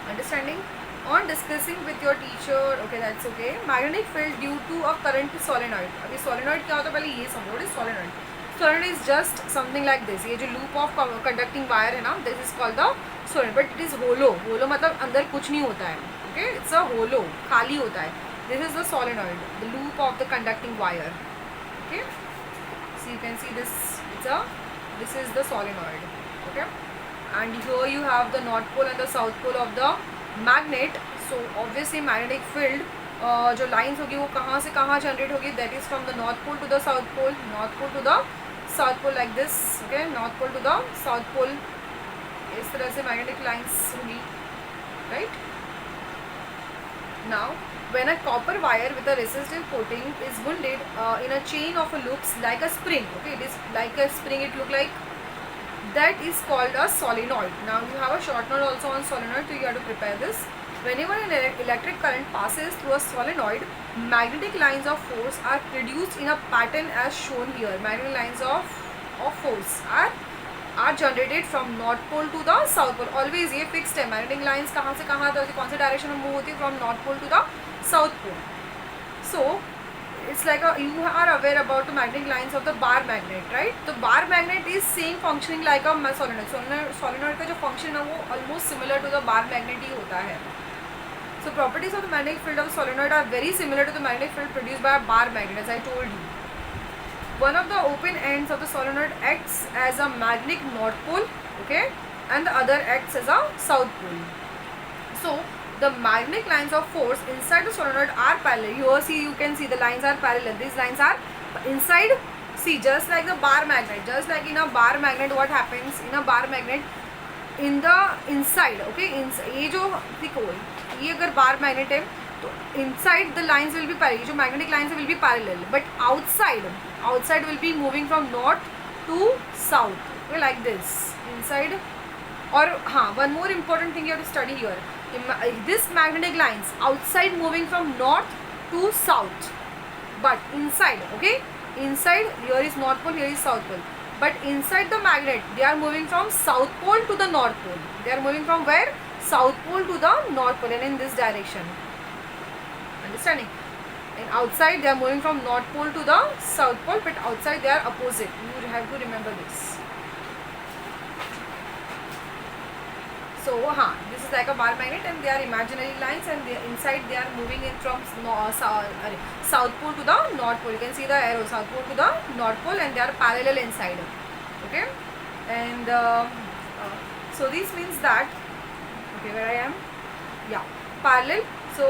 Understanding? On discussing with your teacher, okay, that's okay. Magnetic field due to a current solenoid. अभी solenoid क्या होता है पहले ये समझो. What is solenoid? Solenoid is just something like this. ये जो loop of conducting wire है ना, this is called the solenoid, but it is hollow. Hollow मतलब अंदर कुछ नहीं होता है. Okay, it's a hollow, खाली होता है. This is the solenoid, the loop of the conducting wire. Okay, so you can see this. This is the solenoid. Okay, and here you have the north pole and the south pole of the magnet. So obviously magnetic field जो lines होगी वो कहाँ से कहाँ generate होगी, that is from the north pole to the south pole, north pole to the south pole like this. Okay, north pole to the south pole, इस तरह से magnetic lines होगी, right? Now when a copper wire with a resistive coating is wounded in a chain of loops like a spring, okay, it is like a spring, it look like, that is called a solenoid. Now you have a short note also on solenoid, so you have to prepare this. Whenever an electric current passes through a solenoid, magnetic lines of force are produced in a pattern as shown here. Magnetic lines of force are generated from north pole to the south pole. Always ये fixed है. Magnetic lines कहाँ से कहाँ कौन से direction में move होती है, from north pole to the south pole. So it's like you are aware about the magnetic lines of the bar magnet, right? The bar magnet is same functioning like a solenoid. Solenoid का जो function है वो almost similar to the bar magnet ही होता है. So properties of the magnetic field of the solenoid are very similar to the magnetic field produced by a bar magnet, as I told you. One of the open ends of the solenoid acts as a magnetic north pole, okay, and the other acts as a south pole. So the magnetic lines of force inside the solenoid are parallel. Here see, you can see the lines are parallel. These lines are inside. See, just like the bar magnet, just like in a bar magnet, what happens in a bar magnet, in the inside, okay, ये जो देखो ये अगर bar magnet है तो inside the lines will be parallel, जो magnetic lines will be parallel, but outside will be moving from north to south, okay, like this inside. Or one more important thing you have to study here, this magnetic lines outside moving from north to south, but inside, okay, inside here is north pole, here is south pole, but inside the magnet they are moving from south pole to the north pole. They are moving from where? South pole to the north pole, and in this direction. Understanding? And outside they are moving from north pole to the south pole, but outside they are opposite. You have to remember this. So this is like a bar magnet and they are imaginary lines, and they, inside they are moving in from south pole to the north pole. You can see the arrow, south pole to the north pole, and they are parallel inside. Okay, and so this means that, okay, where I am, yeah, parallel. So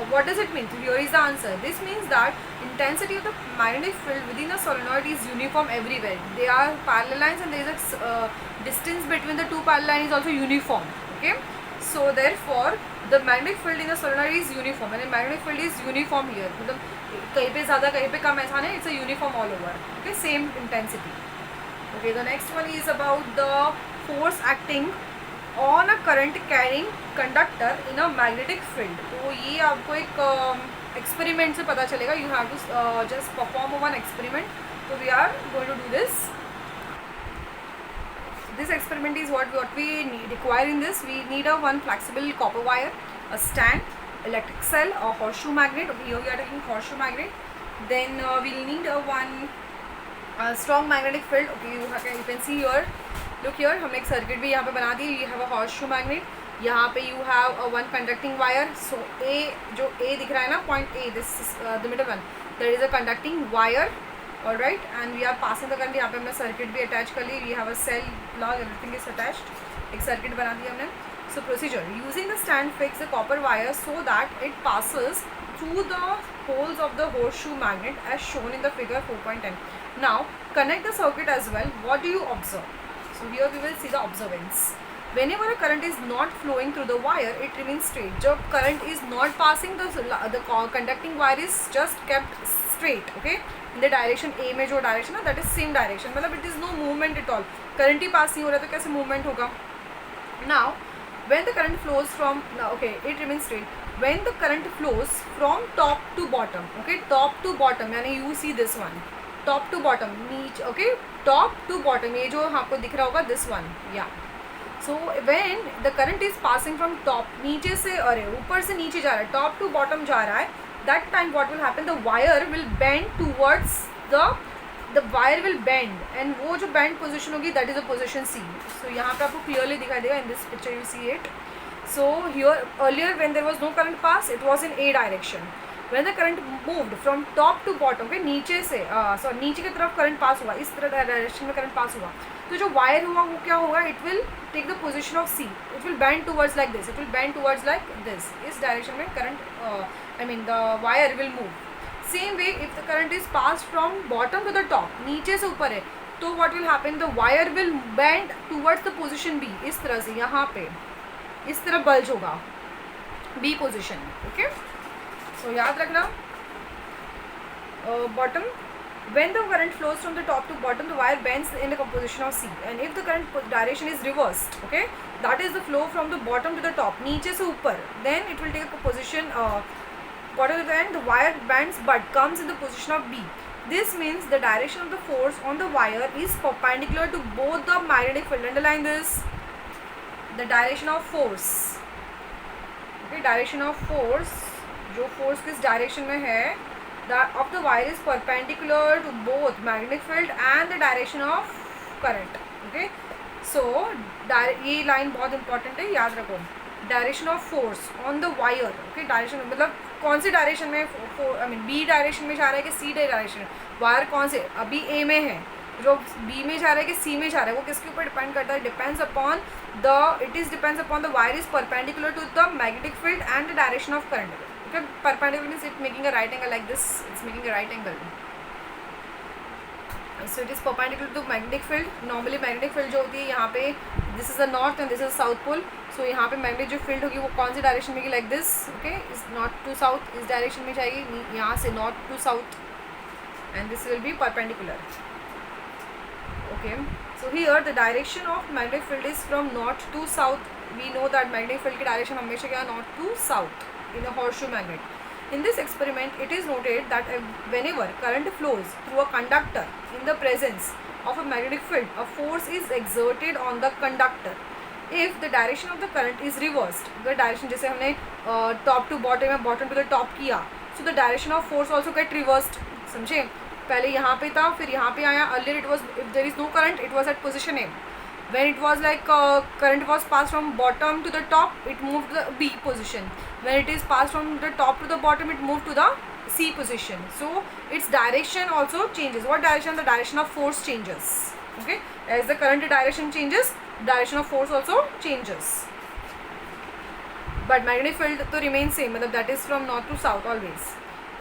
what does it mean? So here is the answer. This means that intensity of the magnetic field within a solenoid is uniform everywhere. They are parallel lines, and there is a distance between the two parallel lines is also uniform. Okay, so therefore the magnetic field in a solenoid is uniform, and the magnetic field is uniform here. मतलब कहीं पे ज़्यादा कहीं पे कम ऐसा नहीं. It's a uniform all over. Okay, same intensity. Okay, the next one is about the force acting on a current carrying conductor in a magnetic field. तो ये आपको एक experiment से पता चलेगा. You have to just perform one experiment. So we are going to do this. This experiment is what we require in this. We need a one flexible copper wire, a stand, electric cell, a horseshoe magnet. Okay, here we are taking horseshoe magnet. Then we'll need a one strong magnetic field. Okay, you can see here. Look here, हमने एक circuit भी यहाँ पे बना दी. You have a horseshoe magnet. यहाँ पे you have a one conducting wire. So A, जो A दिख रहा है ना, point A, this is the middle one. There is a conducting wire. All right, and we are passing the current. यहाँ पे हमने circuit भी attach कर ली. We have a cell plug, everything is attached. एक circuit बना दी हमने. So procedure: using the stand, fix the copper wire so that it passes through the holes of the horseshoe magnet as shown in the figure 4.10. Now connect the circuit as well. What do you observe? So here we will see the observance. Whenever a current is not flowing through the wire, it remains straight. जब current is not passing, the conducting wire is just kept straight. Okay, in the direction A में जो direction है, that is same direction. मतलब it is no movement at all. Current he pass नहीं हो रहा तो कैसे movement होगा? Now, when the current flows from, okay, it remains straight. When the current flows from top to bottom, okay, top to bottom, यानी you see this one, top to bottom, नीचे, okay, top to bottom, ये जो आपको दिख रहा होगा, this one, yeah. So when the current is passing from top, नीचे से, अरे ऊपर से नीचे जा रहा है, top to bottom जा रहा है, that time what will happen? The wire will bend towards the wire will bend, and वो जो bend position होगी, that is the position C. So यहाँ पे आपको clearly दिखाई देगा, in this picture you see it. So here earlier when there was no current pass, it was in A direction. When the current moved from top to bottom, okay, नीचे से नीचे की तरफ current pass हुआ, इस तरह direction में current pass हुआ, तो जो वायर हुआ वो क्या होगा? It will take the position of C. It will bend towards like this. It will bend towards like this. इस डायरेक्शन में current, the wire will move. Same way, if the current is passed from bottom to the top, नीचे से ऊपर है, तो what will happen? The wire will bend towards the position B. इस तरह से यहाँ पे इस तरह बल्ज होगा B position में. Okay? So याद रखना, bottom. When the current flows from the top to bottom, the wire bends in the position of C. And if the current direction is reversed, okay, that is the flow from the bottom to the top, नीचे से ऊपर, then it will take a position. Bottom to the end, the wire bends but comes in the position of B. This means the direction of the force on the wire is perpendicular to both the magnetic field. Underline this. The direction of force. Okay, direction of force. जो force किस direction में है? That of the wire is perpendicular to both magnetic field and the direction of current. Okay, so ये line बहुत important है, याद रखो. Direction of force on the wire. Okay, direction मतलब कौन सी डायरेक्शन में बी डायरेक्शन में जा रहा है कि सी डायरेक्शन में, वायर कौन से, अभी ए में है, जो बी में जा रहा है कि सी में जा रहा है, वो किसके ऊपर डिपेंड करता है? Depends upon the wire is perpendicular to the magnetic field and the direction of current. Okay, perpendicular means it making a right angle like this, it's making a right angle. So it is perpendicular to magnetic field. Normally magnetic field जो होती है यहाँ पे, this is the north end this is south pole. So यहाँ पे magnetic जो field होगी वो कौन सी डायरेक्शन में होगी? Like this. Okay, is north to south, इस डायरेक्शन में जाएगी, यहाँ से north to south, and this will be perpendicular. Okay, so here the direction of magnetic field is from north to south. We know that magnetic field की direction हमेशा क्या, north to south in a horseshoe magnet. In this experiment, it is noted that whenever current flows through a conductor in the presence of a magnetic field, a force is exerted on the conductor. If the direction of the current is reversed, the direction जैसे हमने top to bottom या bottom to the top किया, so the direction of force also get reversed. समझे? पहले यहाँ पे था, फिर यहाँ पे आया. Earlier it was, if there is no current, it was at position A. when it was like current was passed from bottom to the top, it moved to the B position. When it is passed from the top to the bottom, it moved to the C position. So its direction also changes. What direction? The direction of force changes. Okay, as the current direction changes, direction of force also changes. But magnetic field तो remains same, मतलब that is from north to south always.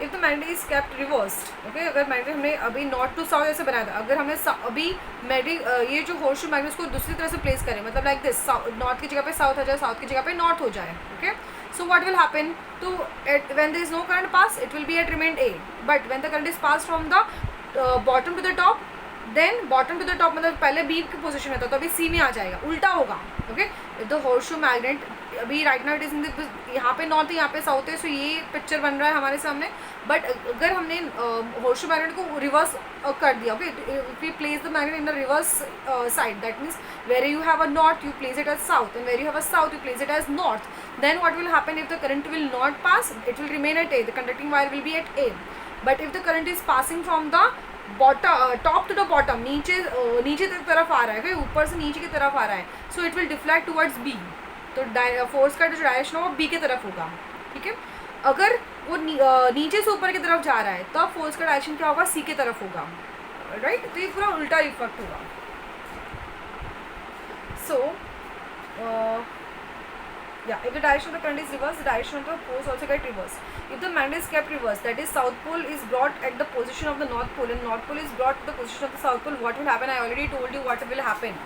If the magnet is kept reversed, okay, अगर magnet हमने अभी north to south ऐसे बनाया था, अगर हमने अभी मैग्नेट ये जो होर्शू मैग्नेट को दूसरी तरह से प्लेस करें, मतलब लाइक दिस, नॉर्थ की जगह पे साउथ आ जाए, साउथ की जगह पे नॉर्थ हो जाए, okay, so what will happen? तो when there is no current pass, it will be at remain a, but when the current is pass from the bottom to the top, then bottom to the top मतलब पहले B की position में था तो अभी सी में आ जाएगा, उल्टा होगा. ओके, इफ द होर्शू मैग्नेट अभी right now it is in the, यहाँ पे नॉर्थ है, यहाँ पे साउथ है, सो ये पिक्चर बन रहा है हमारे सामने. बट अगर हमने होर्शू मैग्नेट को रिवर्स कर दिया, okay, if you place the magnet in the reverse side, that means where you have a north you place it as south, and where you have a south you place it as north, then what will happen? If the current will not pass, it will remain at A, the conducting wire will be at A. But if the current is passing from the bottom, top to the bottom, नीचे तरफ आ रहा है, ऊपर से नीचे की तरफ आ रहा है, so it will deflect towards B. तो फोर्स का जो डायरेक्शन होगा B की तरफ होगा. ठीक है, अगर वो नीचे से ऊपर की तरफ जा रहा है तो फोर्स का डायरेक्शन क्या होगा? C की तरफ होगा, राइट. तो ये पूरा उल्टा इफेक्ट होगा. सो yeah, if the direction of the current is reversed, the direction of the force also get reversed. If the magnet is kept reversed, that is south pole is brought at the position of the north pole and north pole is brought to the position of the south pole, what will happen? I already told you what will happen.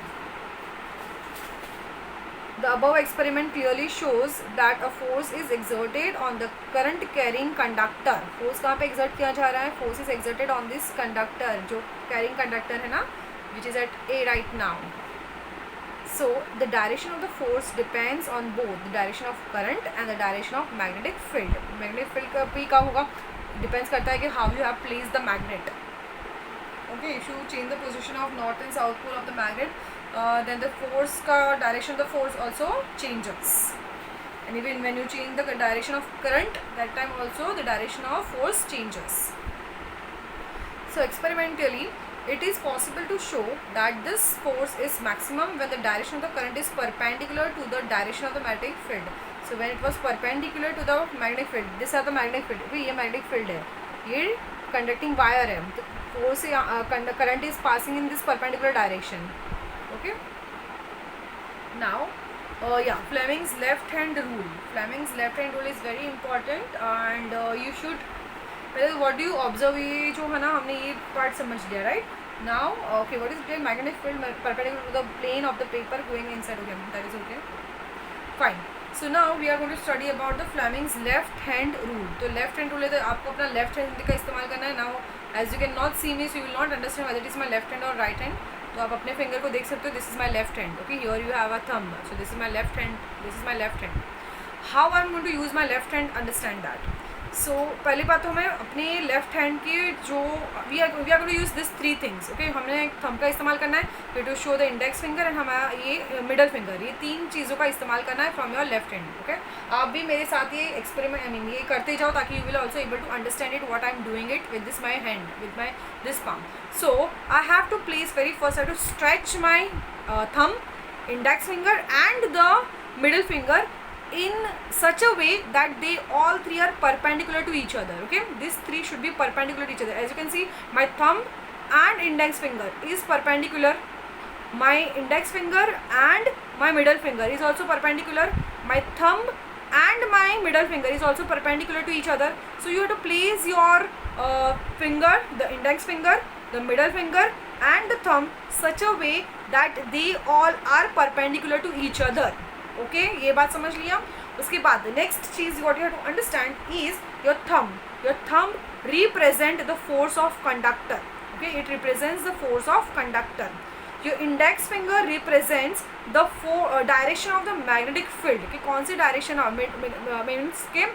The above experiment clearly shows that a force is exerted on the current carrying conductor. Force कहाँ पे exert किया जा रहा है? Force is exerted on this conductor, जो carrying conductor है ना, which is at A right now. So the direction of the force depends on both the direction of current and the direction of magnetic field. Magnetic field का भी क्या होगा? Depends करता है कि how you have placed the magnet. Okay, if you change the position of north and south pole of the magnet, then the force का direction of the force also changes. And even when you change the direction of current, that time also the direction of force changes. So experimentally, it is possible to show that this force is maximum when the direction of the current is perpendicular to the direction of the magnetic field. So when it was perpendicular to the magnetic field, this is the magnetic field. ये magnetic field है, ये conducting wire है, तो force current is passing in this perpendicular direction. Okay. Now, yeah, Fleming's left hand rule. Fleming's left hand rule is very important, and you should. पहले what do you observe, ये जो है ना हमने ये part समझ लिया, right. Now okay, what is the magnetic field perpendicular to the plane of the paper going inside. Okay, that is okay, fine. So now we are going to study about the Fleming's left hand rule. तो left hand rule है तो आपको अपना left hand का इस्तेमाल करना है. Now as you can not see me, so you will not understand whether it is my left hand और राइट हैंड. तो आप अपने फिंगर को देख सकते हो, this is my left hand. Okay, here you have a thumb, so this is my left hand, this is my left hand. How I am going to use my left hand, understand that. So पहली बात तो हमें अपने left hand के जो we are going to use this three things. Okay, हमने एक thumb का इस्तेमाल करना है to show the index finger and हमारा ये मिडल फिंगर, ये तीन चीज़ों का इस्तेमाल करना है from your left hand. Okay, आप भी मेरे साथ ये एक्सपेरिमेंट ये करते जाओ ताकि you will also able to understand it what I am doing it with this my hand, with my this palm. So I have to place very first I have to stretch my thumb, index finger and the middle finger in such a way that they all three are perpendicular to each other. Okay, these three should be perpendicular to each other. As you can see, my thumb and index finger is perpendicular, my index finger and my middle finger is also perpendicular, my thumb and my middle finger is also perpendicular to each other. So you have to place your finger, the index finger, the middle finger and the thumb such a way that they all are perpendicular to each other. Okay, ये बात समझ लिया. उसके बाद next चीज़ what you have to understand is your thumb. Your thumb represent the force of conductor. Okay, it represents the force of conductor. Your index finger represents the direction of the magnetic field, कि कौन सी direction means के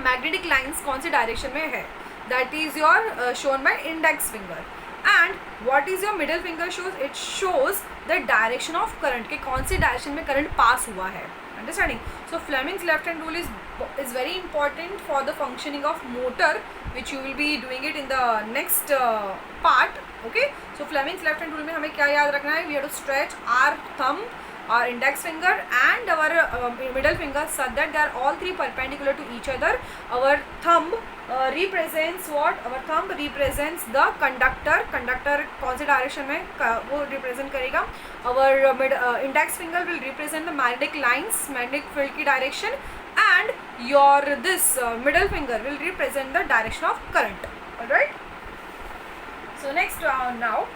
magnetic lines कौन सी direction में है, that is your shown by index finger. And what is your middle finger shows, it shows the direction of current, के कौन सी डायरेक्शन में करंट पास हुआ है. Understanding. So Fleming's left hand rule is is very important for the functioning of motor, which you will be doing it in the next part. Okay, so Fleming's left hand rule में हमें क्या याद रखना है? We have to stretch our thumb, our index finger and our middle finger such that they are all three perpendicular to each other. Our thumb represents what? Our thumb represents the conductor. Conductor कौन से direction में वो represent करेगा? Our index finger will represent the magnetic lines, magnetic field की direction, and your this middle finger will represent the direction of current. Alright, so next now,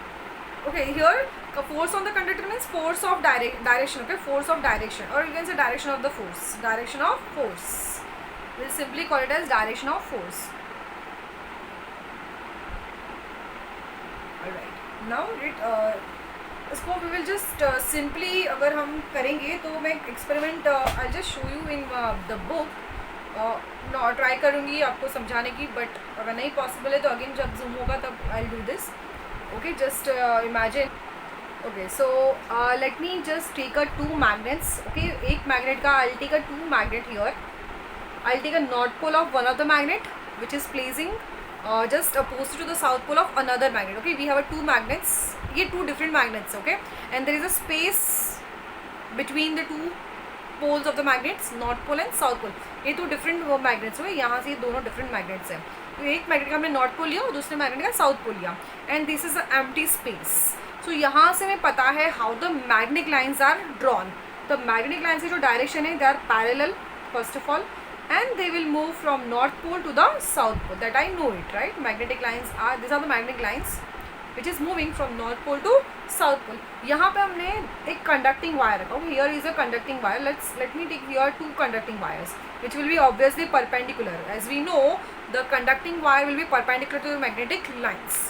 okay, here force on the conductor means force of direction. Okay, force of direction, or you can say direction of the force. Direction of force, we'll simply call it as direction of force. Alright, now इसको we will just simply अगर हम करेंगे तो मैं experiment I'll just show you in the book. Try करूँगी आपको समझाने की, बट अगर नहीं पॉसिबल है तो अगेन जब जूम होगा तब I'll do this. Okay, just imagine. Okay, so let me just take a 2 magnets. Okay, एक magnet का I'll take a 2 magnet here. I'll take a north pole of one of the magnet which is placing just opposite to the south pole of another magnet. Okay, we have a 2 magnets. ये 2 different magnets. Okay, and there is a space between the 2 poles of the magnets, north pole and south pole. ये 2 different magnets हुए, यहाँ से ये दोनों different magnets हैं. तो एक magnet का हमने north pole लिया और दूसरे magnet का south pole लिया, and this is an empty space. So यहाँ से हमें पता है how the magnetic lines are drawn. The magnetic lines की जो direction है, they are parallel first of all, and they will move from north pole to the south pole. That I know it, right? Magnetic lines are, these are the magnetic lines which is moving from north pole to south pole. यहाँ पे हमने एक conducting wire रखा. Okay, here is a conducting wire. Let me take here 2 conducting wires which will be obviously perpendicular. As we know, the conducting wire will be perpendicular to the magnetic lines.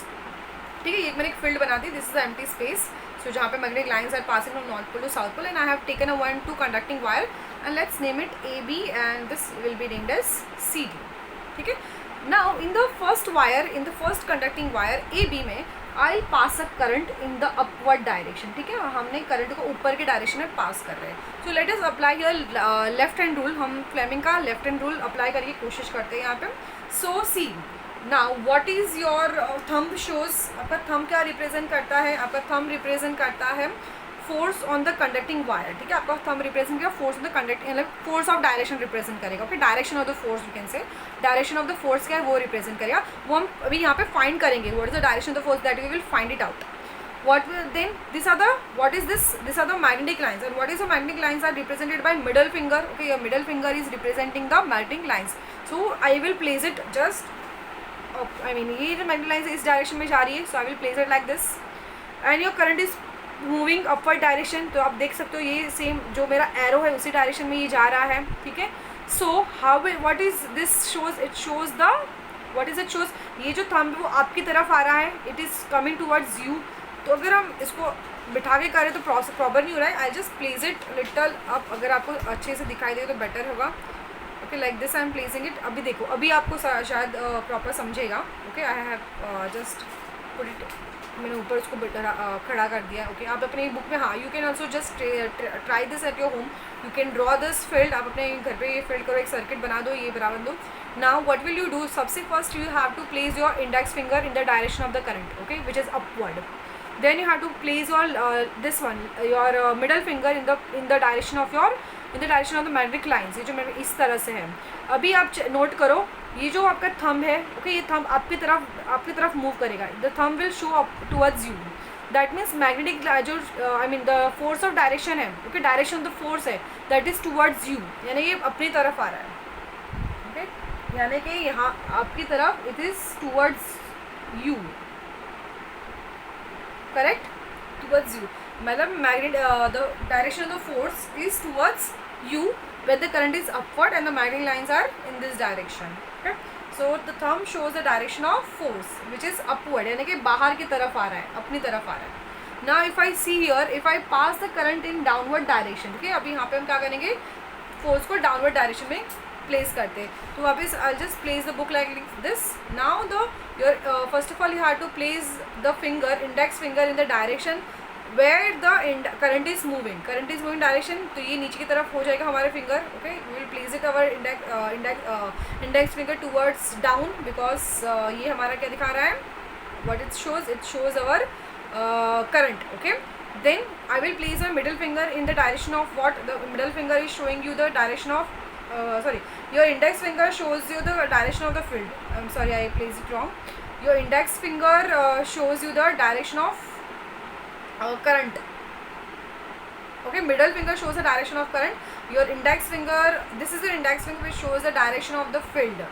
ठीक है, ये मैंने एक field बना दी. This is the empty space. So जहाँ पे magnetic lines are passing from north pole to south pole, and I have taken a 1, 2 conducting wire, and let's name it AB, and this will be named as CD. ठीक है. Now in the first wire, in the first conducting wire AB में I pass a current in the upward direction. ठीक है, हमने current को ऊपर के direction में पास कर रहे हैं. So let us apply here left hand rule. हम फ्लेमिंग का लेफ्ट हैंड रूल अप्लाई करके कोशिश करते हैं यहाँ पे. So see, now what is your thumb shows? आपका thumb क्या रिप्रेजेंट करता है? आपका thumb रिप्रेजेंट करता है force on the conducting wire. ठीक है, आपका थंब रिप्रेजेंट किया फोर्स ऑन द कंडक्टिंग, मतलब फोर्स ऑफ डायरेक्शन रिप्रेजेंट करेगा. Okay, direction of the force you can say, direction of the force क्या है वो रिप्रेजेंट करेगा. वो हम अभी यहाँ पे फाइंड करेंगे. What is the direction of the force, that we will find it out. What will then, these are the, what is this, these are the magnetic lines, and what is the magnetic lines are represented by middle finger. Okay, your middle finger is representing the magnetic lines. So I will place it just I mean ये जो magnetic lines इस direction में जा रही है, so I will place it like this, and your current is moving upward direction. तो आप देख सकते हो ये सेम जो मेरा एरो है उसी डायरेक्शन में ये जा रहा है. ठीक है, so how what is this shows, it shows the, what is it shows, ये जो थंब वो आपकी तरफ आ रहा है, it is coming towards you. तो अगर हम इसको बिठा के करें तो प्रॉपर नहीं हो रहा है. आई just place it little up, अगर आपको अच्छे से दिखाई दे तो बेटर होगा. Okay, like this I am placing it. अभी देखो, अभी आपको शायद प्रॉपर समझेगा. Okay, I have just put it, मैंने ऊपर उसको खड़ा कर दिया. ओके, आप अपनी बुक में, हाँ, you can also just try this at your home. You can draw this field. आप अपने घर पे ये फील्ड करो, एक सर्किट बना दो, ये बराबर दो. Now what will you do, सबसे first you have to place your index finger in the direction of the current. Okay, which is upward. Then you have to place your this one, your middle finger in the direction of your, in the direction of the magnetic lines. ये जो मेरे इस तरह से है. अभी आप note करो, ये जो आपका थंब है, ओके, ये थंब आपकी तरफ मूव करेगा. The thumb will show up towards you. That means magnetic जो I mean the force of direction है, okay, direction of the force है, दैट इज टुवर्ड्स यू, यानी ये अपनी तरफ आ रहा है. ओके, यानी कि यहाँ आपकी तरफ, it is towards you. Correct, towards you, मतलब magnet the direction of the force is towards you when the current is upward and the magnetic lines are in this direction. Okay, so the thumb shows the direction of force which is upward, यानी कि बाहर की तरफ आ रहा है, अपनी तरफ आ रहा है. Now if I see here, if I pass the current in downward direction, okay, अभी यहाँ पे हम क्या करेंगे, फोर्स को डाउनवर्ड डायरेक्शन में प्लेस करते हैं. तो वापस I'll just place the book like this. Now the your first of all you have to place the finger, index finger in the direction where the current is moving direction, तो ये नीचे की तरफ हो जाएगा हमारे finger. Okay, we will place it our index finger towards down, because ये हमारा क्या दिखा रहा है, what it shows our current. Okay, then I will place my middle finger in the direction of what the middle finger is showing you the direction of your index finger shows you the direction of the field. I'm sorry, I placed it wrong. Your index finger shows you the direction of current. Okay, middle finger shows the direction of current. Your index finger, this is your index finger which shows the direction of the field.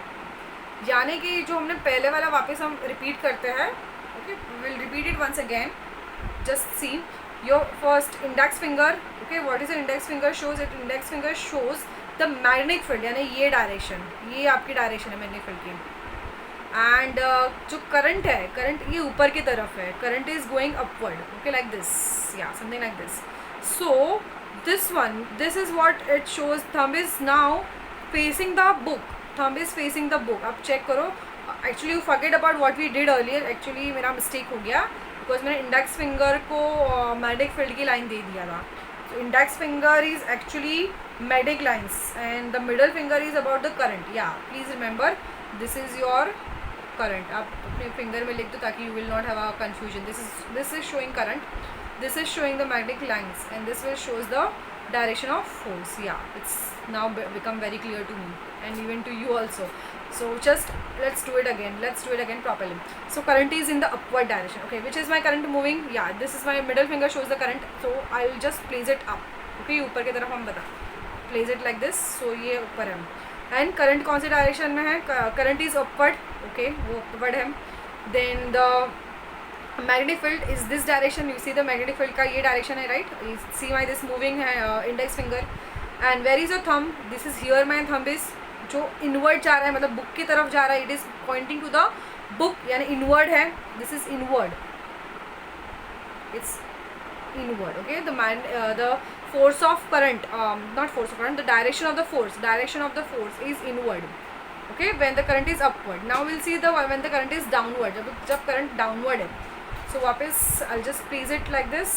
यानी कि जो हमने पहले वाला वापस हम repeat करते हैं. Okay, will repeat it once again. Just see your first index finger. Okay, what is index finger shows it, index finger shows the magnetic field, यानी ये डायरेक्शन, ये आपकी डायरेक्शन है मैग्नेटिक फील्ड की. एंड जो current है, current ये ऊपर की तरफ है, current is going upward. Okay, like this, या something like this. So this one, this is what it shows. Thumb is now facing the book, thumb is facing the book. आप check करो. Actually you forget about what we did earlier. Actually मेरा mistake हो गया, because मैंने index finger को magnetic field की line दे दिया था. So index finger is actually magnetic lines and the middle finger is about the current. Yeah, please remember this is your current. आप अपने finger में लिख दो ताकि you will not have a confusion. This is showing current. This is showing the magnetic lines and this will shows the direction of force. Yeah, it's now become very clear to me and even to you also. So just let's do it again properly. So current is in the upward direction. Okay, which is my current moving? Yeah, this is my middle finger shows the current. So I'll just place it up. Okay, ऊपर की तरफ हम बता place it like this. So ये ऊपर है. And current कौन सी डायरेक्शन में है? Current is upward. Okay, वो upward है. Then the magnetic field is this direction. You see the magnetic field का ये direction है, right? You see my this moving है index finger. And where is your thumb? This is here my thumb is. जो inward जा रहा है, मतलब book की तरफ जा रहा है. It is pointing to the book, यानी इनवर्ड है. This is inward, it's inward. Okay, the force of current, not force of current, the direction of the force is inward. Okay, when the current is upward. Now will see the when the current is downward, जब current downward है. सो वापस I just place it like this.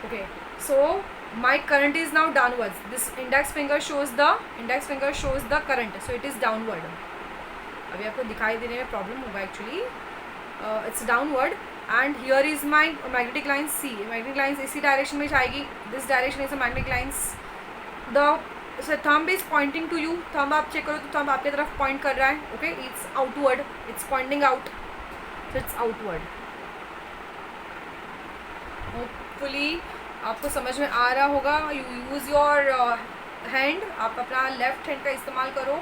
Okay, so my current is now downwards. This index finger shows the current, so it is downward. अभी आपको दिखाई देने में problem होगा actually. It's downward and here is my magnetic lines. See magnetic lines इसी direction में जाएगी. This direction is magnetic lines. The thumb is pointing to you. Thumb आप चेक करो तो थंब आपकी तरफ पॉइंट कर रहा है. Okay, it's outward, it's pointing out, so it's outward. Hopefully आपको समझ में आ रहा होगा. यू यूज़ योर हैंड, आप अपना लेफ्ट हैंड का इस्तेमाल करो.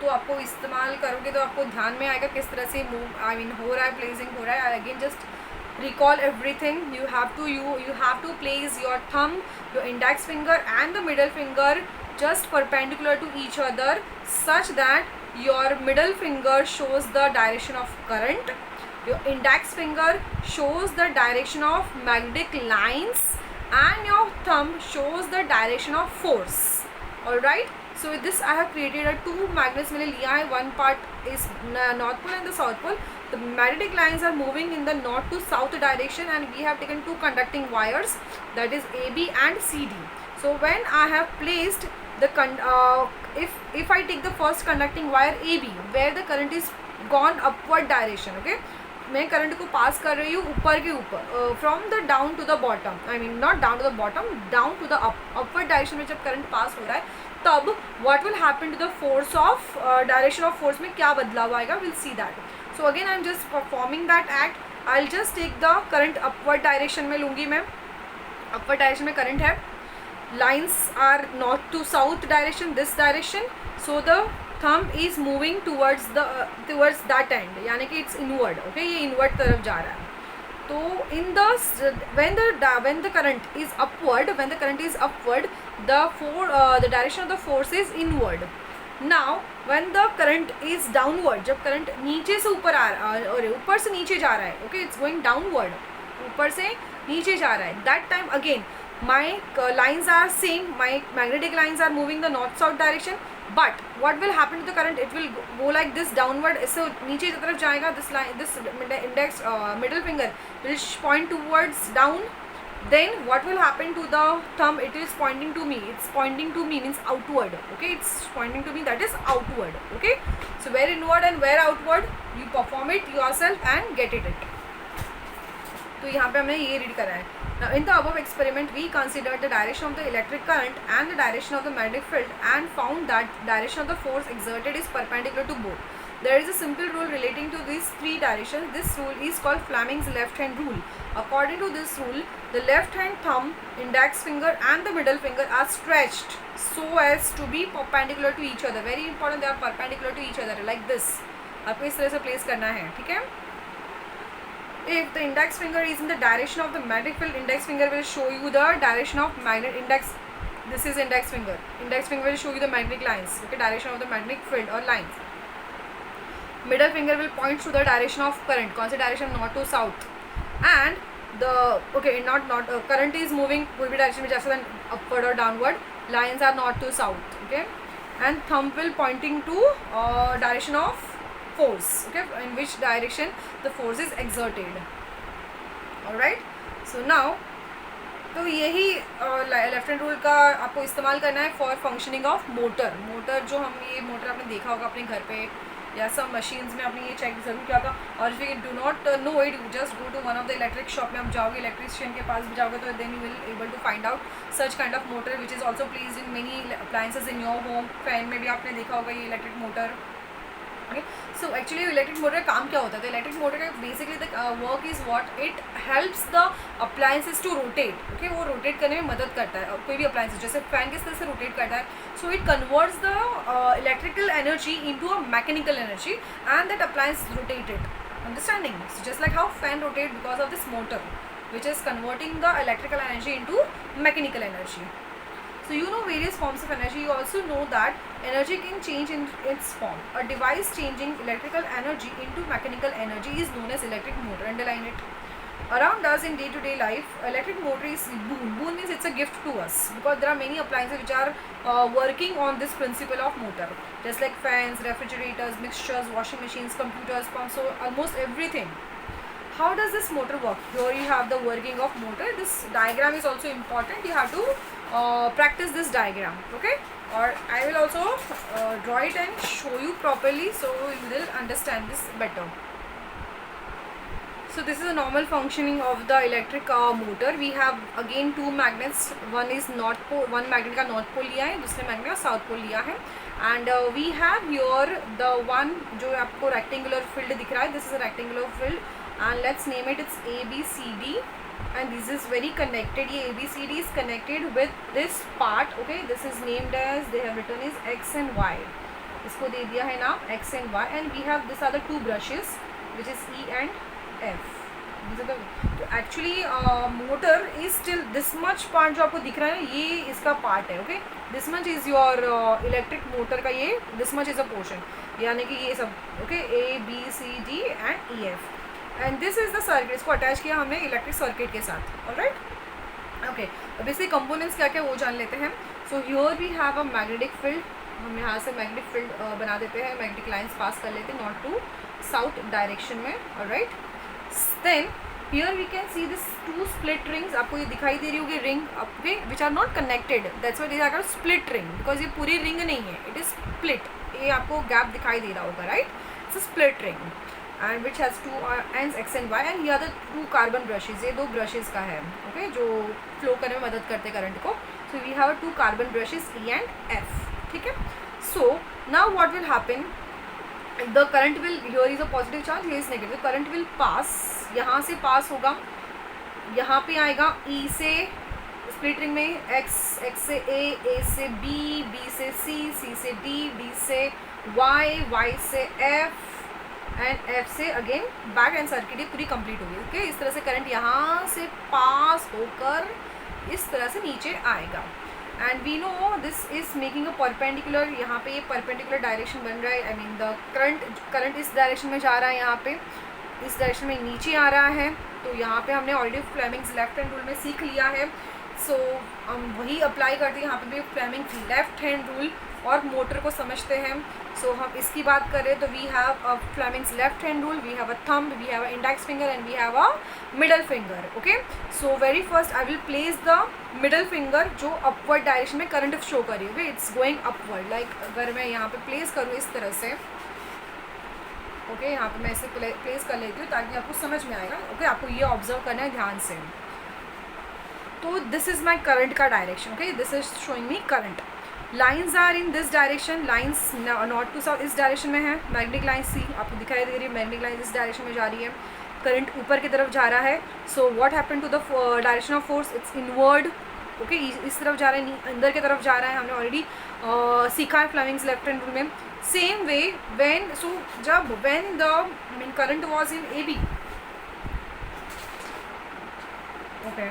तो आपको इस्तेमाल करोगे तो आपको ध्यान में आएगा किस तरह से मूव आई मीन हो रहा है, प्लेसिंग हो रहा है. Again just recall everything. You have to place your thumb, your index finger and the middle finger just perpendicular to each other such that your middle finger shows the direction of current, your index finger shows the direction of magnetic lines and your thumb shows the direction of force. All right, so with this I have created a two magnets मैंने लिया है. one part is north pole and the south pole. The magnetic lines are moving in the north to south direction and we have taken two conducting wires, that is AB and CD. So when I have placed the if I take the first conducting wire AB where the current is gone upward direction. Okay, मैं current को पास कर रही हूँ ऊपर के ऊपर, from the down to the bottom. I mean not down to the bottom, down to the upward direction में जब करंट पास हो रहा है तब what will happen to the force of direction of force में क्या बदलाव आएगा, will see that. So again I am just performing that act. I will just take the current upward direction में लूँगी मैं. अपवर्ड डायरेक्शन में current है. lines are north to south direction, this direction. So the thumb is moving towards that end, यानी कि it's inward. Okay, ये inward तरफ जा रहा है. तो in the when the current is upward, the direction of the force is inward. Now when the current is downward, जब current नीचे से ऊपर आ रहा है और ऊपर से नीचे जा रहा है. Okay, it's going downward, ऊपर से नीचे जा रहा है. That time again my lines are same, my magnetic lines are moving the north south direction. But what will happen to the current, it will go like this downward, इससे नीचे की तरफ जाएगा, this line, this index middle finger will point towards down. Then what will happen to the thumb, it is pointing to me, it's pointing to me means outward, okay, it's pointing to me, that is outward, okay. So where inward and where outward, you perform it yourself and get it. तो यहाँ पे हमने ये read करा है. Now in the above experiment we considered the direction of the electric current and the direction of the magnetic field and found that direction of the force exerted is perpendicular to both. There is a simple rule relating to these three directions. This rule is called Fleming's left hand rule. According to this rule, the left hand thumb, index finger and the middle finger are stretched so as to be perpendicular to each other. Very important, they are perpendicular to each other like this. आपको इस तरह से place करना है, ठीक है. If the index finger is in the direction of the magnetic field, index finger will show you the direction of magnet index. This is index finger. Index finger will show you the magnetic lines, okay, direction of the magnetic field or lines. Middle finger will point to the direction of current. कौन सी direction? North to south. And the current is moving कोई भी direction में जा सकता है, upward or downward. Lines are north to south, okay. And thumb will pointing to direction of force, okay, in which direction the force is exerted. All right, so now तो यही left hand rule का आपको इस्तेमाल करना है for functioning of motor. जो हम ये मोटर आपने देखा होगा अपने घर पे या सब मशीन्स में, आपने ये चेक ज़रूर किया होगा. और if you do not know it, just go to one of the electric shop में आप जाओगे, इलेक्ट्रिशियन के पास भी जाओगे, तो then you will able to find out such kind of motor which is also placed in many appliances in your home. Fan में भी आपने देखा होगा ये electric motor. Okay, so actually electric motor का काम क्या होता है? तो इलेक्ट्रिक मोटर का basically the work is what, it helps the appliances to rotate. Okay, वो रोटेट करने में मदद करता है. कोई भी अप्लायंसेस जैसे फैन किस तरह से रोटेट करता है, so it converts the electrical energy into a mechanical energy and that appliance rotated. Understanding? Just like how fan rotate because of this motor which is converting the electrical energy into mechanical energy. So you know various forms of energy. You also know that energy can change in its form. A device changing electrical energy into mechanical energy is known as electric motor. Underline it. Around us in day-to-day life, electric motor is boon. Boon means it's a gift to us because there are many appliances which are working on this principle of motor. Just like fans, refrigerators, mixtures, washing machines, computers, pumps, so almost everything. How does this motor work? Here you have the working of motor. This diagram is also important. You have to practice this diagram, okay, or I will also draw it and show you properly so you will understand this better. So this is a normal functioning of the electric motor. We have again two magnets. One is north pole, one magnet का north pole लिया है, दूसरे magnet का south pole लिया है. And we have here the one जो आपको rectangular field दिख रहा है. This is a rectangular field and let's name it, it's ABCD. And this is very connected. ये ABCD is connected with this part. Okay, this is named as, they have written is X and Y. इसको दे दिया है नाम X and Y. And we have this other two brushes which is E and F. तो actually motor is still this much part जो आपको दिख रहा है ये इसका पार्ट है. Okay, this much is your electric motor का, ये this much is a portion, यानी कि ये सब. Okay, ABCD and EF. And this is the circuit. इसको अटैच किया हमने इलेक्ट्रिक सर्किट के साथ. Alright, okay. अब इसके कंपोनेंट्स क्या क्या वो जान लेते हैं. So here we have a magnetic field. हम यहाँ से मैग्नेटिक फील्ड बना देते हैं, मैग्नेटिक लाइंस पास कर लेते हैं नॉर्थ टू साउथ डायरेक्शन में. Alright, then here we can see this two split rings. आपको ये दिखाई दे रही होगी ring, okay, which are not connected. That's why this are split ring, because ये पूरी रिंग नहीं है, इट इज स्प्लिट. ये आपको गैप दिखाई दे रहा होगा, right. It's a split ring and which has two ends X and Y, and here the two carbon brushes. ये दो brushes का है, okay, जो flow करने में मदद करते हैं current को. So we have two carbon brushes E and F. ठीक है. So now what will happen? The current will, here is a positive charge, here is negative. Current will pass, यहाँ से pass होगा, यहाँ पे आएगा E से स्प्लिट रिंग में, X से A से B, B से C से D, D से Y से F एंड F से अगेन बैक एंड सर्किट. ये पूरी कंप्लीट होगी. ओके, इस तरह से करंट यहाँ से पास होकर इस तरह से नीचे आएगा. And we know this is making a perpendicular. यहाँ पे ये परपेंडिकुलर डायरेक्शन बन रहा है. आई मीन द करंट इस डायरेक्शन में जा रहा है, यहाँ पे इस डायरेक्शन में नीचे आ रहा है. तो यहाँ पे हमने already Fleming's left hand rule में सीख लिया है. सो हम वही अप्लाई करते हैं यहाँ पे भी फ्लेमिंग लेफ्ट हैंड रूल. और मोटर को समझते हैं। सो हम इसकी बात करें तो we have a Fleming's left hand rule, we have a thumb, we have a index finger and we have a middle finger. Okay, so very first I will place the middle finger जो upward direction में current show कर रही है। Okay, it's going upward. Like अगर मैं यहाँ पे place करूँ इस तरह से, ओके, यहाँ पे मैं इसे प्लेस कर लेती हूँ ताकि आपको समझ में आएगा। ओके, आपको ये ऑब्जर्व करना है ध्यान से। तो दिस इज़ माई करंट का direction. Okay, this is showing me current. Lines are in this direction, lines north to south इस डायरेक्शन में है। मैग्नेटिक लाइन सी आपको दिखाई दे रही है, मैग्नेटिक लाइन इस डायरेक्शन में जा रही है, करंट ऊपर की तरफ जा रहा है। So what happen to the direction of force, it's inward. Okay, इस तरफ जा रहा है, अंदर की तरफ जा रहा है। हमने ऑलरेडी सीखा है फ्लेमिंग्स लेफ्ट हैंड रूल में। सेम वे व्हेन, सो जब when the current was in A B, okay,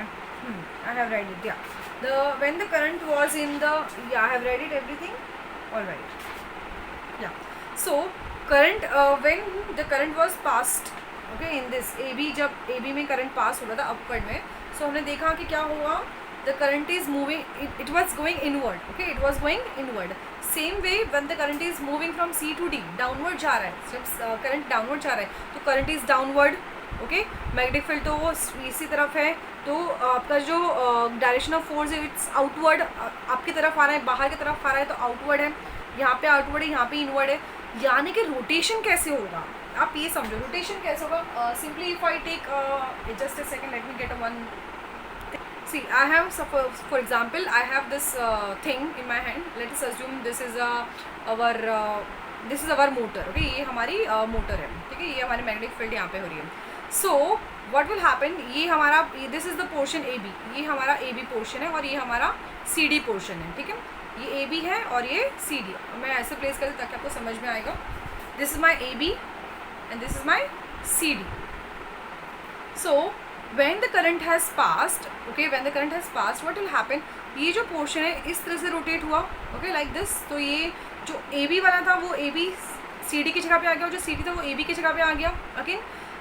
I have read it, yeah. When the current was in the, yeah, I have read it everything, all right, yeah. So current, when the current was passed, okay, in this AB, जब AB में current pass हो रहा था upward में, so हमने देखा कि क्या हुआ, the current is moving, it was going inward, okay, it was going inward. Same way when the current is moving from C to D, downward जा रहा है, जब current downward जा रहा है तो current is downward. Okay, magnetic field तो वो इसी तरफ है, तो आपका जो डायरेक्शन ऑफ फोर्स है इट्स आउटवर्ड, आपकी तरफ आ रहा है, बाहर की तरफ आ रहा है तो आउटवर्ड है, यहाँ पे आउटवर्ड है, यहाँ पे इनवर्ड है। यानी कि रोटेशन कैसे होगा, आप ये समझो रोटेशन कैसे होगा। Simply if I take just a second, let me get a one, see I have for example I have this thing in my hand, let us assume this is our motor. Okay, ये हमारी motor है, ठीक है, ये हमारी magnetic field यहाँ पे हो रही है। सो व्हाट विल हैपन, ये हमारा, this is the portion A B, ये हमारा ए बी पोर्शन है और ये हमारा सी डी पोर्शन है, ठीक है, ये ए बी है और ये सी डी। मैं ऐसे प्लेस करती ताकि आपको समझ में आएगा। This is my A B and this is my C D. So when the current has passed, okay, when the current has passed what will happen, ये जो पोर्शन है इस तरह से रोटेट हुआ, ओके, लाइक दिस। तो ये जो ए बी वाला था वो ए बी सी डी की जगह पे आ गया, और जो सी डी था वो ए बी की जगह पे आ गया।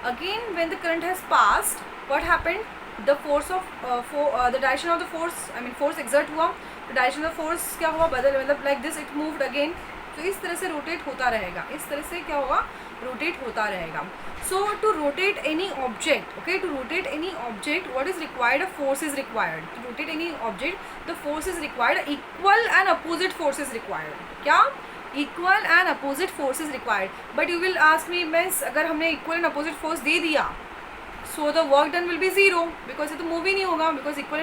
Again when the current has passed, what happened, the force of the direction of the force, I mean force exert हुआ, the direction of the force क्या हुआ, बदल, मतलब like this it moved again। तो इस तरह से रोटेट होता रहेगा, इस तरह से क्या होगा, रोटेट होता रहेगा। So to rotate any object, okay, to rotate any object what is required, a force is required। to rotate any object the force is required, equal and opposite force is required। क्या, equal and opposite force is required. But you will ask me, means अगर हमने equal and opposite force दे दिया so the work done will be zero, because ये तो move ही नहीं होगा, because equal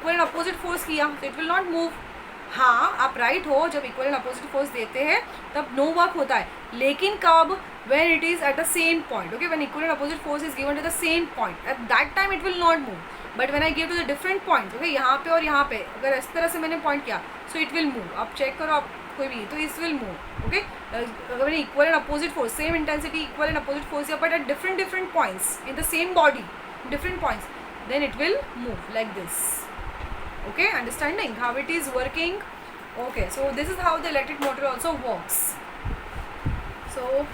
and opposite force किया तो इट विल नॉट मूव। हाँ, आप राइट हो, जब इक्वल एंड अपोजिट फोर्स देते हैं तब नो वर्क होता है, लेकिन कब, when it is at the same point. Okay, when equal and opposite force is given to the same point, at that time it will not move. But when I give to the different point, okay, यहाँ पे और यहाँ पे अगर इस तरह से मैंने पॉइंट किया सो इट विल मूव। आप चेक करो, आप कोई भी, तो इस विल मूव। ओके, अगर मैंने equal and opposite force, same intensity equal and opposite force या but at different points in the same body, different points, then it will move like this. Okay, understanding how it is working. Okay, so this is how the electric motor also works. So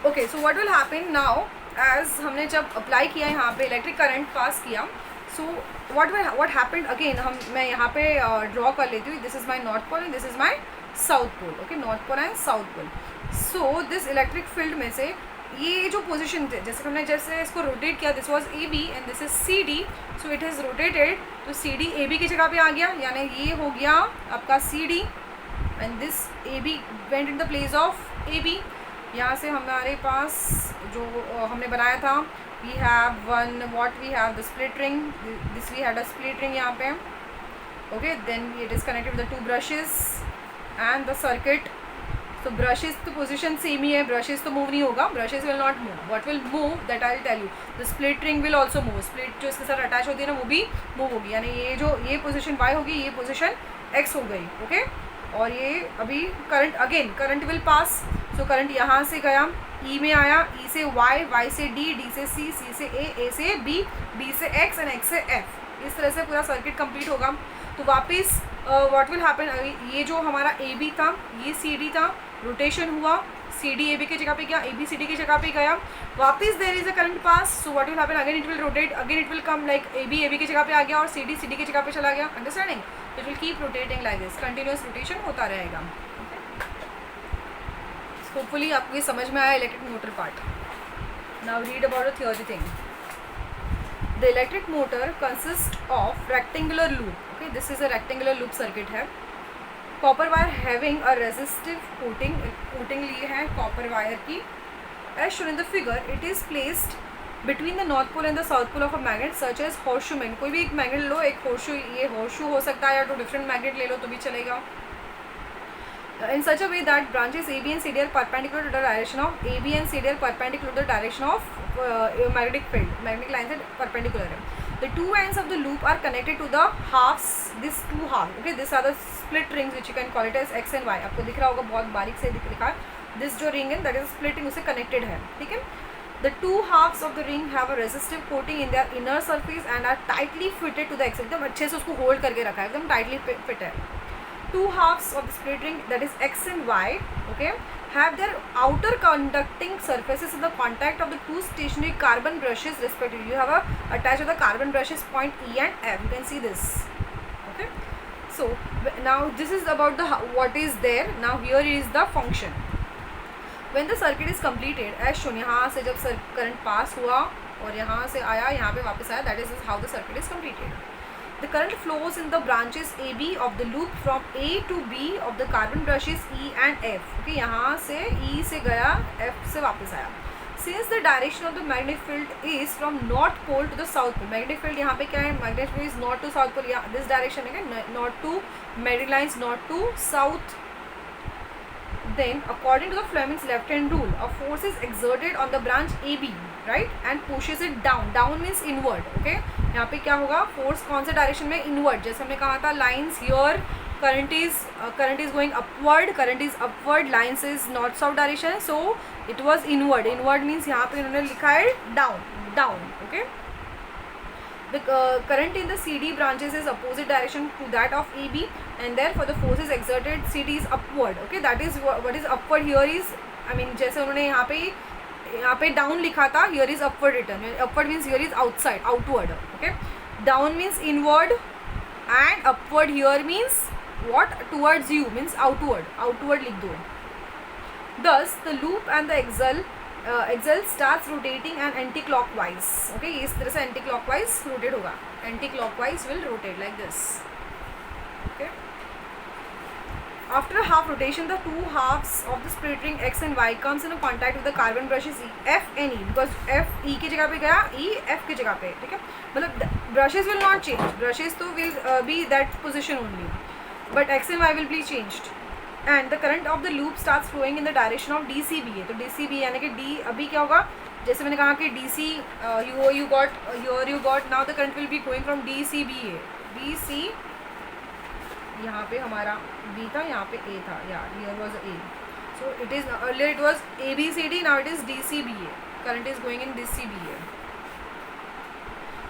okay, so what will happen now, as हमने जब apply किया यहाँ पे electric current पास किया, so what happened again, मैं यहाँ पे ड्रॉ कर लेती हूँ, this is my north pole and this is my south pole. Okay, north pole and south pole. So this electric field में से ये जो पोजीशन थे, जैसे हमने जैसे इसको रोटेट किया, this was A B and this is C D, so it has rotated, तो सी डी ए बी की जगह पे आ गया, यानी ये हो गया आपका C D and this A B went in the place of A B. यहाँ से हमारे पास जो हमने बनाया था, we have one, what we have, the split ring, this we had a split ring यहाँ पे। Okay, then it is connected with the two brushes and the circuit। so brushes तो position same ही है, brushes तो move नहीं होगा, brushes will not move, what will move that I will tell you, the split ring will also move, split जो इसके साथ attach होती है ना वो भी move होगी, यानी ये जो ये position y होगी, ये position x हो गई। ओके, और ये अभी current again current will pass, so current यहाँ से गया, E में आया, E से y, y से D, D से C, C से A से B, B से x and x से f, इस तरह से पूरा सर्किट कंप्लीट होगा। तो वापस व्हाट विल हैपन, ये जो हमारा ए बी था, ये सी डी था, रोटेशन हुआ, सी डी ए बी की जगह पे गया, ए बी सी डी की जगह पे गया, वापस there is a current pass, so what will happen, again it will rotate, again it will come like A B की जगह पे आ गया और सी डी की जगह पे चला गया। Understanding, it will keep rotating like this, continuous rotation होता रहेगा। होपफुली आपको ये समझ में आया electric motor part. Now read about the theory thing. The electric motor consists of rectangular loop. Okay, this is a rectangular loop circuit है. Copper wire having a resistive coating. Coating ली है copper wire की. As shown in the figure, it is placed between the north pole and the south pole of a magnet such as horseshoe magnet. कोई भी एक magnet लो, एक horseshoe, ये horseshoe हो सकता है या तो different magnet ले लो तो भी चलेगा. In such a way that branches AB and CD are perpendicular to the direction of AB and CD are perpendicular to the direction of magnetic field. Magnetic lines are perpendicular. The two ends of the loop are connected to the halves. These two halves. Okay, these are the split rings which you can call it as X and Y. आपको दिख रहा होगा बहुत बारीक से दिख रहा है. This जो ring है that is split ring उससे connected है. ठीक है. The two halves of the ring have a resistive coating in their inner surface and are tightly fitted to the X. एकदम अच्छे से उसको hold करके रखा है. एकदम tightly fit है. Two halves of the split ring, that is X and Y, okay, have their outer conducting surfaces in the contact of the two stationary carbon brushes respectively. You have a attached to the carbon brushes point E and F. You can see this. Okay. So now this is about the what is there. Now here is the function. When the circuit is completed, as shown, यहाँ से जब current pass हुआ और यहाँ से आया, यहाँ पे वापस आया, that is how the circuit is completed. The current flows in the branches AB of the loop from A to B of the carbon brushes E and F. Okay, यहाँ से E से गया, F से वापस आया. Since the direction of the magnetic field is from north pole to the south pole. Magnetic field यहाँ पे क्या है? Magnetic field is north to south pole. Yeah, this direction है क्या? North to magnetic lines north to south. Then, according to the Fleming's left-hand rule, a force is exerted on the branch AB, right, and pushes it down. Down means inward. Okay, यहाँ पे क्या होगा? Force कौन से direction में? Inward. जैसे हमने कहा था, lines here, current is going upward. Current is upward. Lines is north-south direction. So it was inward. Inward means यहाँ पे इन्होंने लिखा है down. Okay. The current in the CD branches is opposite direction to that of AB, and therefore the force is exerted CD is upward. Okay, that is what is upward here is, I mean जैसे उन्होंने यहाँ पे down लिखा था, here is upward written. Upward means here is outside, outward. Okay, down means inward and upward here means what? Towards you means outward. Outward लिख दो. Thus the loop and the axle starts rotating and anti-clockwise. Okay, इस तरह से anti-clockwise rotate होगा. Anti-clockwise will rotate like this. Okay. After a half rotation, the two halves of the split ring X and Y comes in contact with the carbon brushes E, F and E, because F E की जगह पे गया, E F की जगह पे. ठीक है, मतलब brushes will not change. Brushes तो will be that position only, but X and Y will be changed. And the current of the loop starts flowing in the direction of DCBA. तो DCBA यानी कि D अभी क्या होगा? जैसे मैंने कहा कि DC you got now the current will be going from DCBA. DC यहाँ पे हमारा B था, यहाँ पे A था. Yeah, here was A. So it is earlier it was ABCD, now it is DCBA. Current is going in DCBA.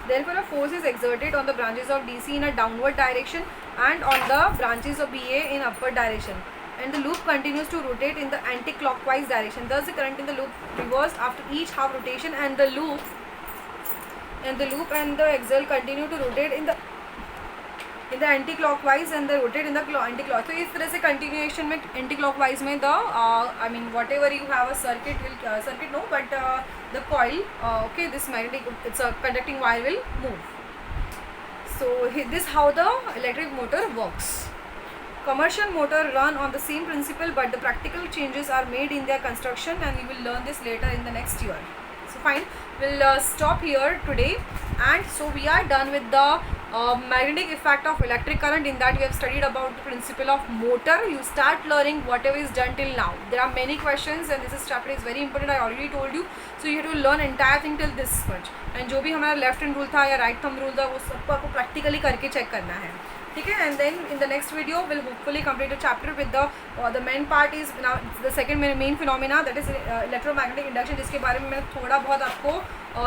Therefore, a force is exerted on the branches of DC in a downward direction and on the branches of BA in upward direction. And the loop continues to rotate in the anti-clockwise direction. Thus, the current in the loop reversed after each half rotation, and the loop and the axle continue to rotate in the anti-clockwise and the rotate in the anti-clockwise. So, इस तरह से continuation में anti-clockwise में the I mean whatever you have a circuit will the coil okay, this magnetic, it's a conducting wire will move. So this how the electric motor works. Commercial motor run on the same principle, but the practical changes are made in their construction, and we will learn this later in the next year. So fine, we'll stop here today, and so we are done with the magnetic effect of electric current. In that we have studied about the principle of motor. You start learning whatever is done till now. There are many questions, and this chapter is very important. I already told you. So you have to learn entire thing till this much. And जो भी हमारा left hand rule था या right thumb rule था, वो सबको आपको practically करके check करना है. ठीक है, and then in the next video we'll hopefully complete the chapter with the main part is now the second main phenomena, that is electromagnetic induction, जिसके बारे में मैंने थोड़ा बहुत आपको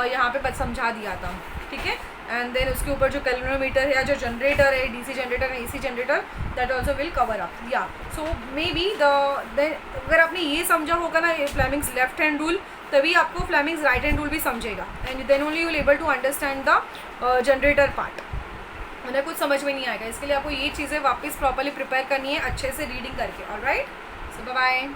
यहाँ पे समझा दिया था. ठीक है, एंड देन उसके ऊपर जो कैलोरीमीटर है या जो जनरेटर है, डीसी जनरेटर है, AC generator, that also will cover up. या सो मे बी अगर आपने ये समझा होगा ना फ्लेमिंग्स लेफ्ट हैंड रूल, तभी आपको फ्लेमिंग्स राइट हैंड रूल भी समझेगा, and then only you will able to understand the generator part. उन्हें कुछ समझ में नहीं आएगा, इसके लिए आपको ये चीज़ें वापस प्रॉपर्ली प्रिपेयर करनी है अच्छे से रीडिंग करके. ऑलराइट, सो बाय बाय.